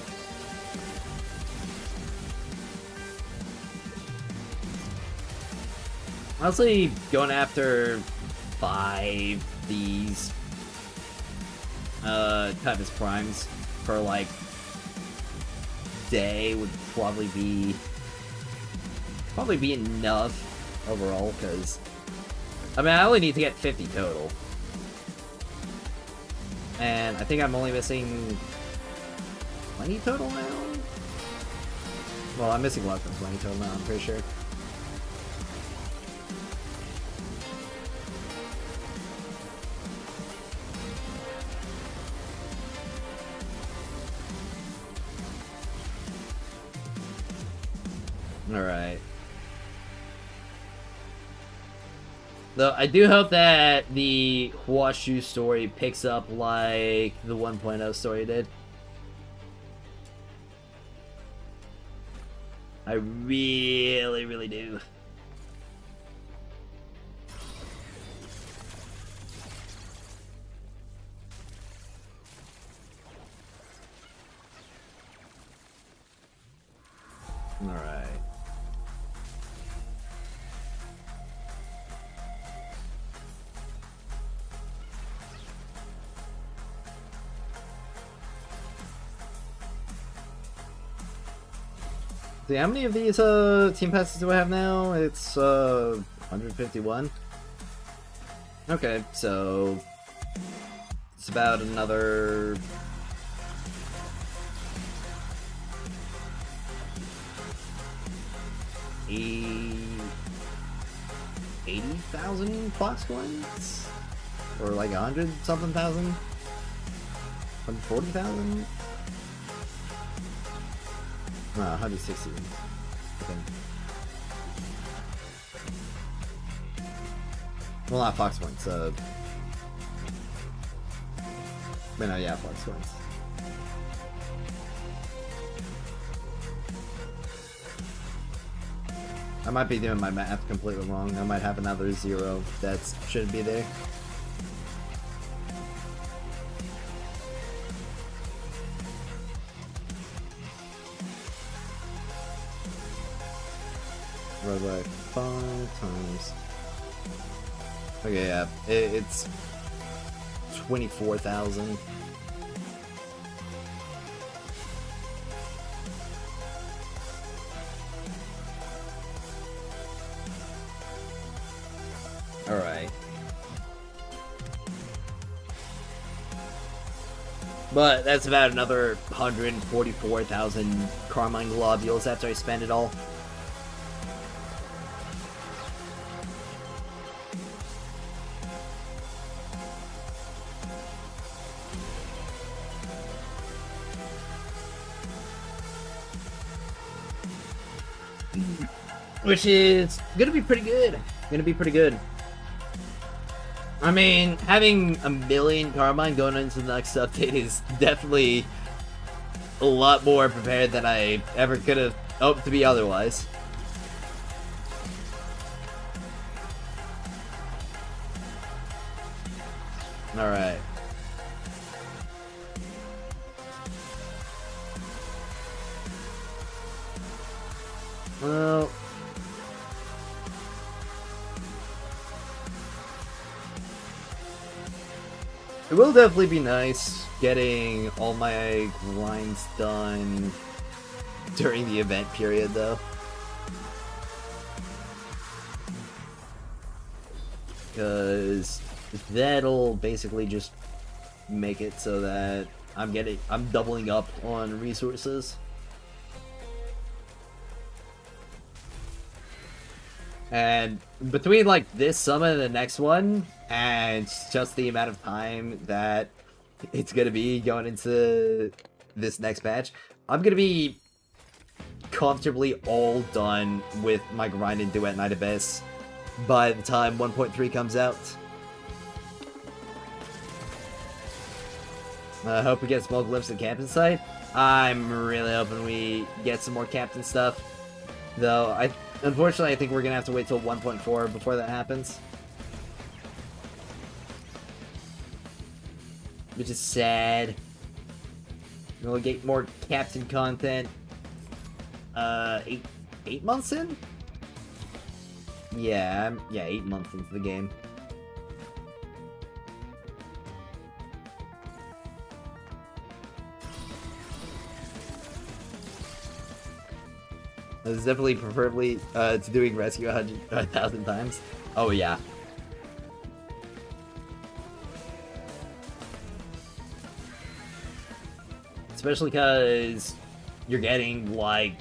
Honestly, going after 5 these Typhus Primes per like day would probably be enough overall, because I mean I only need to get 50 total. And I think I'm only missing 20 total now? Well, I'm missing less than 20 total now, I'm pretty sure. Alright. Though I do hope that the Huashu story picks up like the 1.0 story did. I really, really do. Alright. See, how many of these team passes do I have now? It's 151. Okay, so it's about another 80,000 clock coins? Or like 100 something thousand? 140,000? 160. Okay. Well, not Fox points. But no, yeah, Fox points. I might be doing my math completely wrong. I might have another 0 that shouldn't be there. Like 5 times. Okay, yeah, it's 24,000. All right. But that's about another 144,000 Carmine globules after I spend it all. Which is gonna be pretty good. I mean, having a million Carmine going into the next update is definitely a lot more prepared than I ever could have hoped to be otherwise. Alright. Well, It will definitely be nice getting all my grinds done during the event period, though. Because that'll basically just make it so that I'm doubling up on resources. And between like this summon and the next one, and just the amount of time that it's gonna be going into this next batch, I'm gonna be comfortably all done with my grind in Duet Night Abyss by the time 1.3 comes out. I hope we get a small glimpse of Captain site. I'm really hoping we get some more Captain stuff, though. Unfortunately, I think we're gonna have to wait till 1.4 before that happens. Which is sad. We'll get more Captain content. 8 months in? Yeah, 8 months into the game. This is definitely preferably to doing rescue 1,000 times. Oh yeah. Especially because you're getting like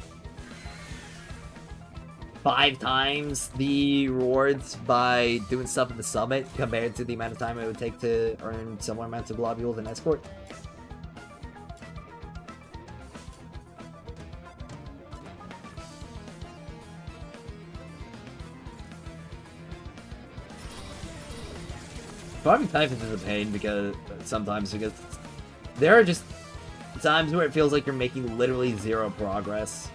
5 times the rewards by doing stuff at the summit compared to the amount of time it would take to earn similar amounts of globules and escort. Farming Typhons is a pain because there are just times where it feels like you're making literally 0 progress.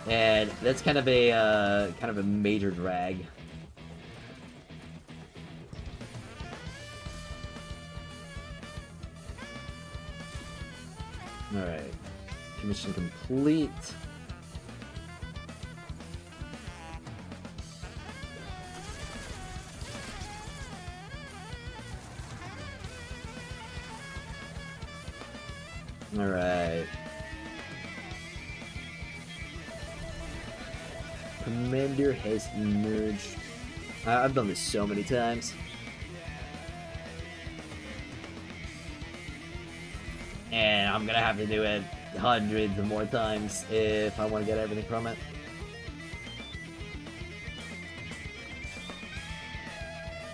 And that's kind of a major drag. All right, commission complete. All right. Commander has emerged. I've done this so many times. And I'm gonna have to do it hundreds of more times if I want to get everything from it.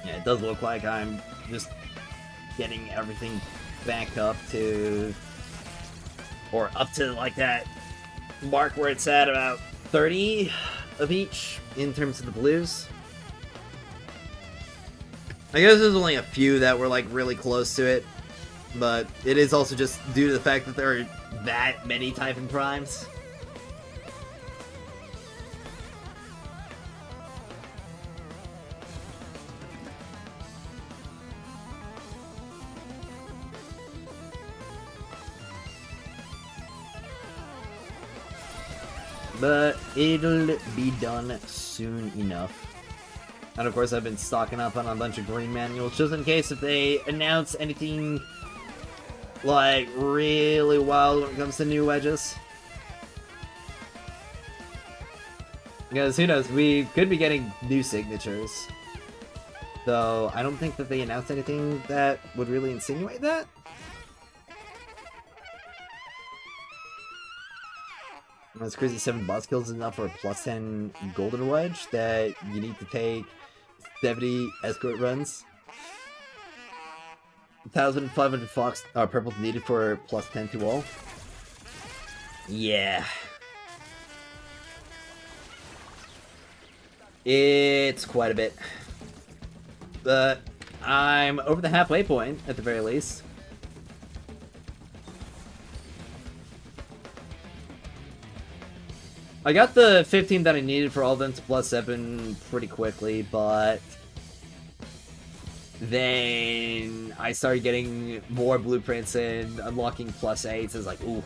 Yeah, it does look like I'm just getting everything back up to, or up to like that mark where it's at about 30 of each in terms of the blues. I guess there's only a few that were like really close to it, but it is also just due to the fact that there are that many Typhon Primes. But it'll be done soon enough. And of course I've been stocking up on a bunch of green manuals just in case if they announce anything like really wild when it comes to new wedges. Because who knows, we could be getting new signatures. Though I don't think that they announced anything that would really insinuate that. That's crazy. 7 boss kills is enough for a plus 10 golden wedge that you need to take 70 escort runs. 1,500 fox purples needed for plus 10 to all. Yeah. It's quite a bit. But I'm over the halfway point at the very least. I got the 15 that I needed for all of them to plus 7 pretty quickly, but then I started getting more blueprints and unlocking plus 8s. It's like, ooh.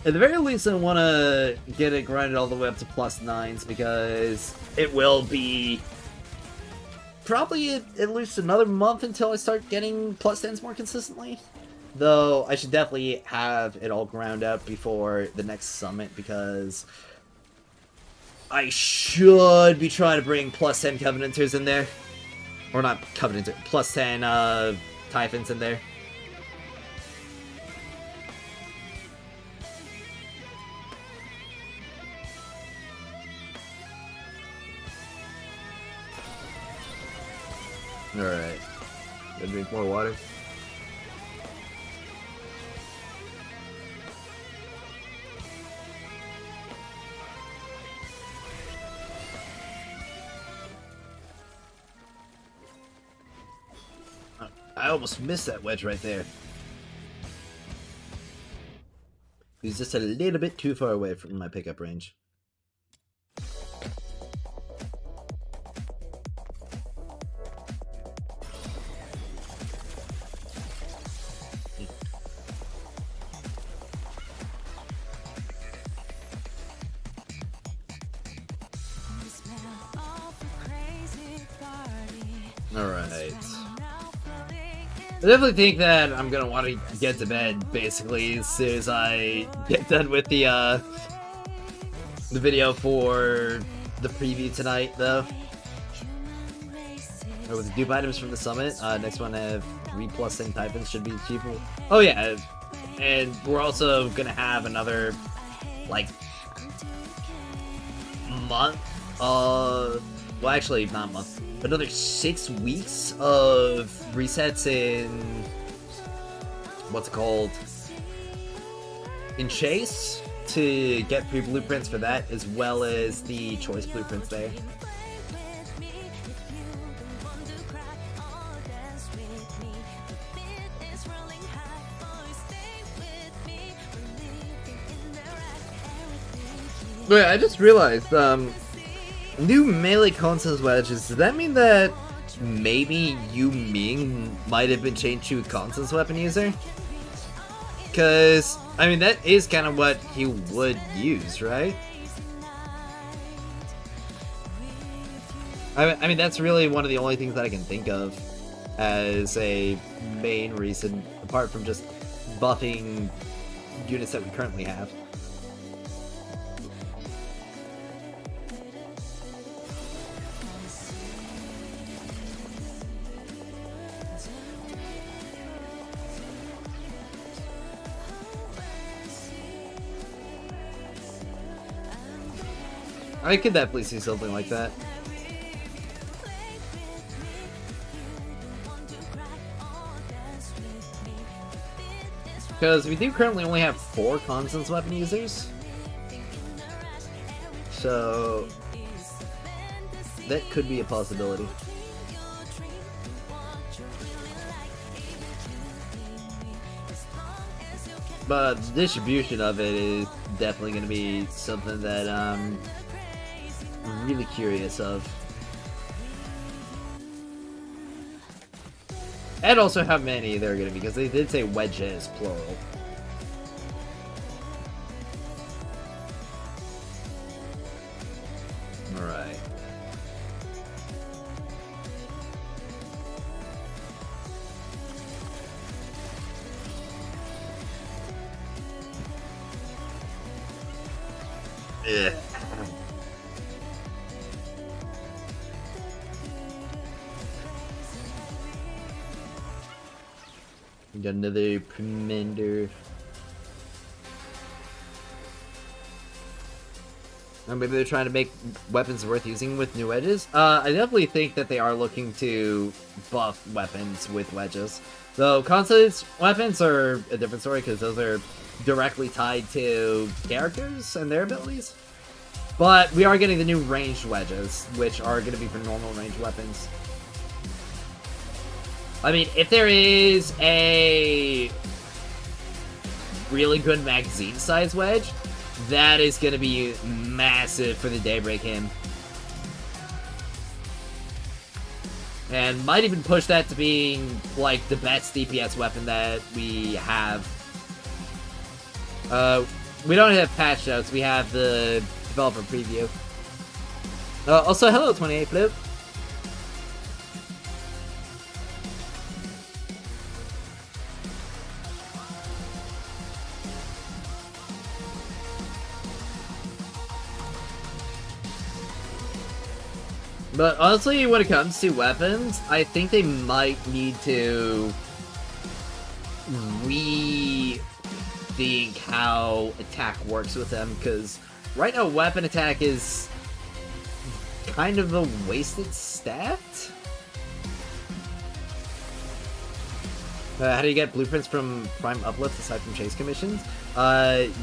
At the very least, I want to get it grinded all the way up to +9s, because it will be probably at least another month until I start getting +10s more consistently. Though, I should definitely have it all ground up before the next summit, because I should be trying to bring +10 Covenanters in there. Or not Covenanters, +10 Typhons in there. Alright. Gotta drink more water. I almost missed that wedge right there. He's just a little bit too far away from my pickup range. Alright. I definitely think that I'm gonna want to get to bed, basically, as soon as I get done with the video for the preview tonight, though. Or with the dupe items from the summit. Next one I have 3 +10 Typhons, should be achievable. Oh yeah, and we're also gonna have another, like, month, well actually, not a month. Another 6 weeks of resets in what's it called? In Chase to get pre-blueprints for that, as well as the choice blueprints there. Wait, I just realized, new melee constants wedges, does that mean that maybe Yu Ming might have been changed to a constants weapon user? Because, I mean, that is kind of what he would use, right? I mean, that's really one of the only things that I can think of as a main reason, apart from just buffing units that we currently have. I could definitely see something like that. Because we do currently only have 4 constants weapon users. So that could be a possibility. But the distribution of it is definitely going to be something that I'm really curious of. And also how many there are going to be, because they did say wedges, plural. Alright. Yeah. We got another Commander. Maybe they're trying to make weapons worth using with new wedges. I definitely think that they are looking to buff weapons with wedges. Though constant weapons are a different story, because those are directly tied to characters and their abilities. But we are getting the new ranged wedges, which are going to be for normal ranged weapons. I mean, if there is a really good magazine size wedge, that is going to be massive for the Daybreak him. And might even push that to being, like, the best DPS weapon that we have. We don't have patch notes. We have the developer preview. Also, hello, 28 Flip. But honestly, when it comes to weapons, I think they might need to rethink how attack works with them, because right now weapon attack is kind of a wasted stat. How do you get blueprints from Prime Uplift aside from chase commissions?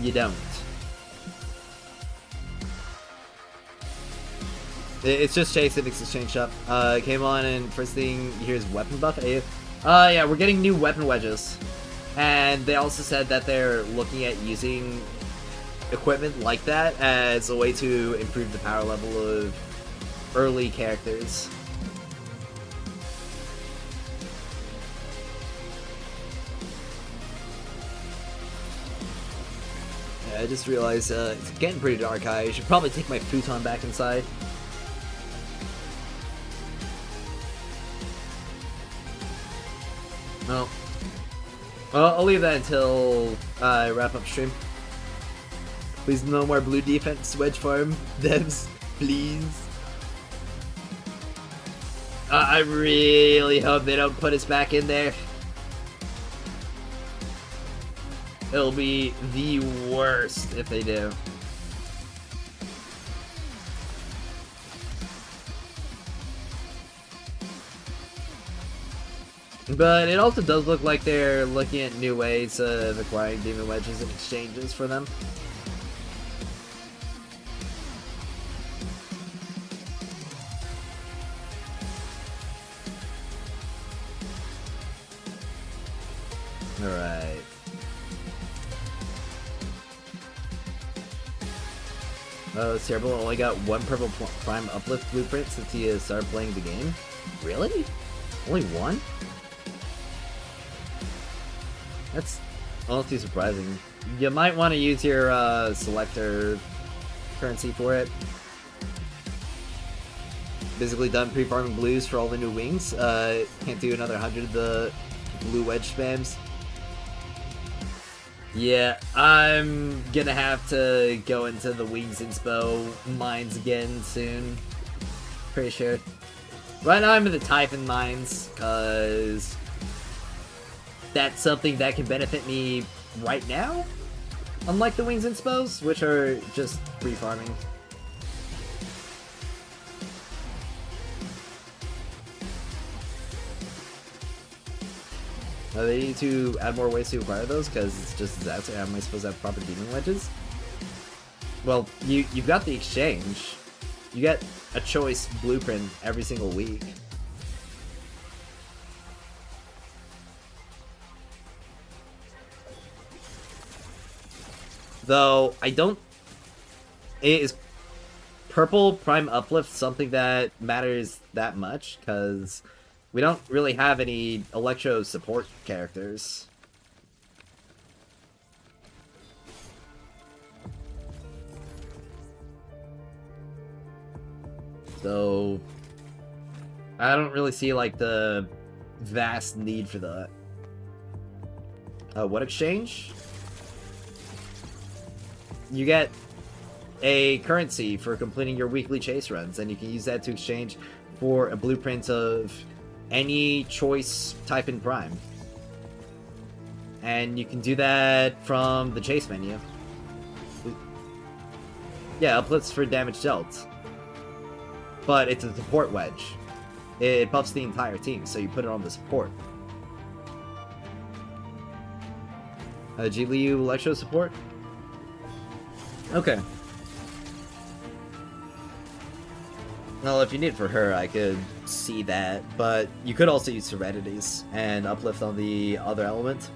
You don't. It's just Chase Civics Exchange Shop. Came on and first thing you hear is weapon buff. Yeah, we're getting new weapon wedges. And they also said that they're looking at using equipment like that as a way to improve the power level of early characters. Yeah, I just realized it's getting pretty dark. I should probably take my futon back inside. No. Well, I'll leave that until I wrap up stream. Please no more blue defense wedge farm devs, please. I really hope they don't put us back in there. It'll be the worst if they do. But it also does look like they're looking at new ways of acquiring demon wedges and exchanges for them. Alright. Oh, it's terrible. I only got one purple prime uplift blueprint since he started playing the game. Really? Only one? That's honestly surprising. You might want to use your selector currency for it. Basically done pre-farming blues for all the new wings. Can't do another 100 of the blue wedge spams. Yeah, I'm gonna have to go into the wings inspo mines again soon. Pretty sure. Right now I'm in the Typhon mines, because that's something that can benefit me right now, unlike the wings inspos, which are just pre-farming. They need to add more ways to acquire those, because it's just that. How am I supposed to have proper demon wedges? Well, you've got the exchange. You get a choice blueprint every single week. Though, I don't... Is purple prime uplift something that matters that much? Because we don't really have any Electro support characters. So I don't really see like the vast need for that. What exchange? You get a currency for completing your weekly chase runs, and you can use that to exchange for a blueprint of any choice type in Prime. And you can do that from the chase menu. Yeah, uplifts for damage dealt. But it's a support wedge. It buffs the entire team, so you put it on the support. G Liu Electro support? Okay. Well, if you need it for her, I could see that, but you could also use Serenities and uplift on the other element.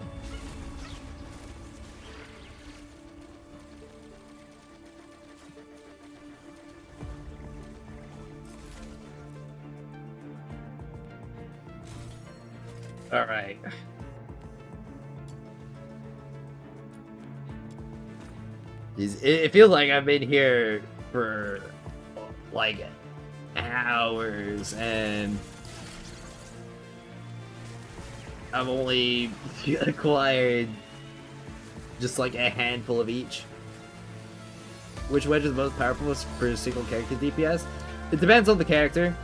Alright. It feels like I've been here for like hours, and I've only acquired just like a handful of each. Which wedge is the most powerful for single character DPS? It depends on the character,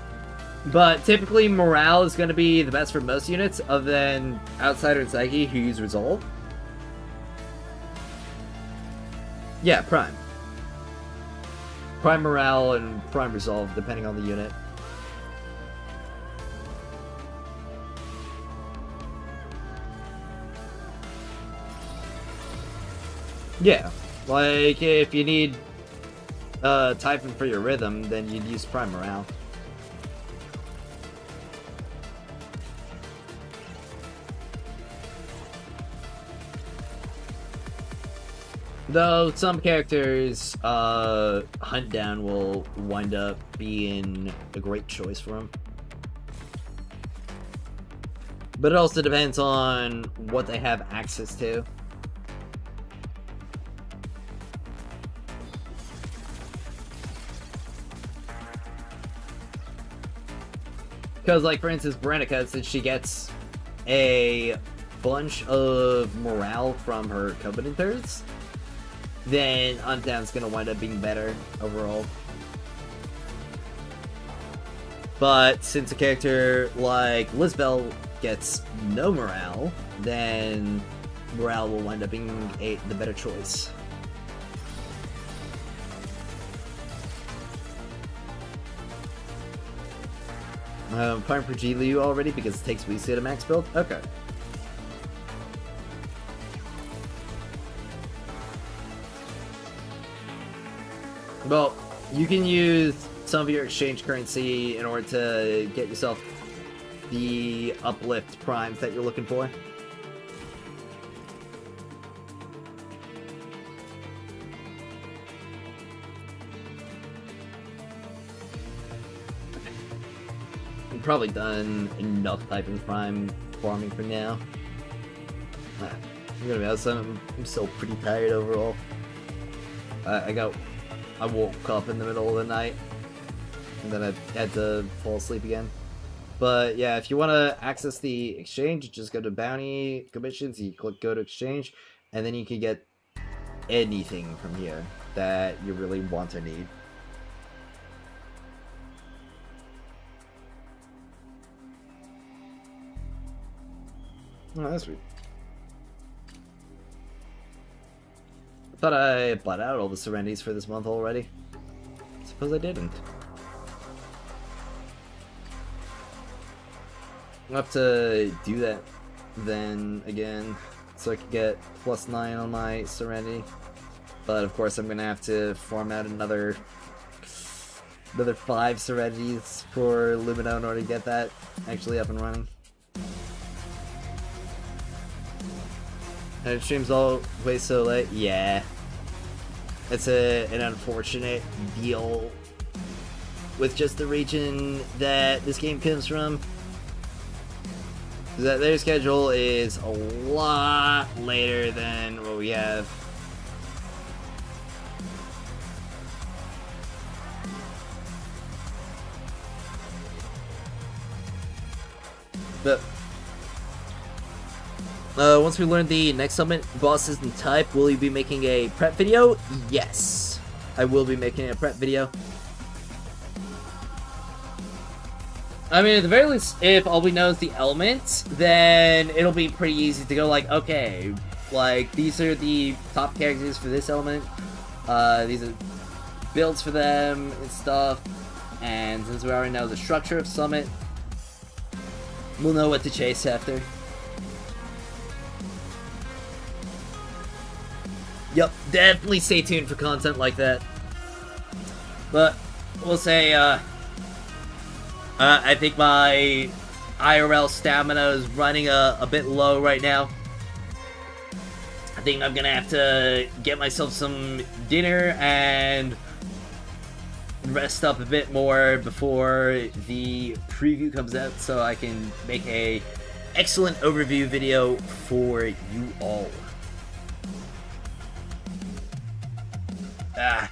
but typically morale is going to be the best for most units, other than Outsider and Psyche, who use Resolve. Yeah, Prime. Prime morale and Prime Resolve, depending on the unit. Yeah, like if you need typing for your rhythm, then you'd use Prime Morale. Though some characters, Hunt Down will wind up being a great choice for them. But it also depends on what they have access to. Because, like, for instance, Veronica, since she gets a bunch of morale from her Covenant Thirds, then Undown's gonna wind up being better overall. But since a character like Lizbel gets no morale, then morale will wind up being the better choice. Prime for G Liu already because it takes weeks to get a max build? Okay. Well, you can use some of your exchange currency in order to get yourself the uplift primes that you're looking for. I've probably done enough typing prime farming for now. I'm gonna be honest, I'm still pretty tired overall. I woke up in the middle of the night, and then I had to fall asleep again. But yeah, if you want to access the exchange, just go to Bounty Commissions, you click Go to Exchange, and then you can get anything from here that you really want or need. Oh, that's sweet. I thought I bought out all the Serenities for this month already. Suppose I didn't. I'll have to do that then again, so I can get +9 on my Serenity. But of course I'm gonna have to farm out another 5 Serenities for Luno in order to get that actually up and running. And it streams always so late. Yeah. It's an unfortunate deal with just the region that this game comes from. That their schedule is a lot later than what we have. But once we learn the next summit bosses and type, will you be making a prep video? Yes, I will be making a prep video. I mean, at the very least, if all we know is the elements, then it'll be pretty easy to go like, okay, like, these are the top characters for this element, these are builds for them and stuff, and since we already know the structure of summit, we'll know what to chase after. Yep, definitely stay tuned for content like that. But we'll say, I think my IRL stamina is running a bit low right now. I think I'm gonna have to get myself some dinner and rest up a bit more before the preview comes out, so I can make a excellent overview video for you all. Ah.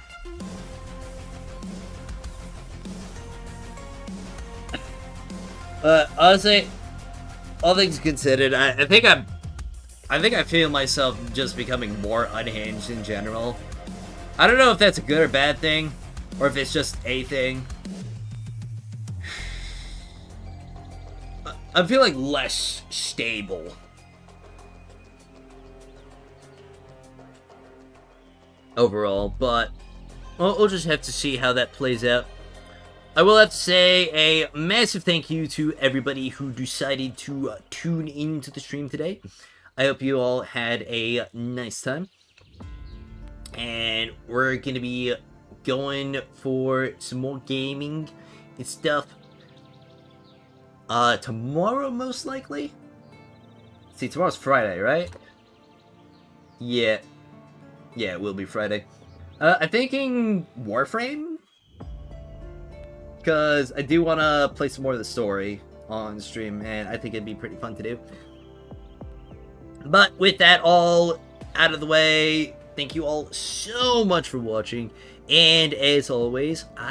Honestly, all things considered, I think I feel myself just becoming more unhinged in general. I don't know if that's a good or bad thing, or if it's just a thing. I'm feeling less stable overall, but we'll just have to see how that plays out. I will have to say a massive thank you to everybody who decided to tune into the stream today. I hope you all had a nice time. And we're going to be going for some more gaming and stuff tomorrow, most likely. See, tomorrow's Friday, right? Yeah, it will be Friday. I'm thinking Warframe? Because I do want to play some more of the story on stream, and I think it'd be pretty fun to do. But with that all out of the way, thank you all so much for watching, and as always,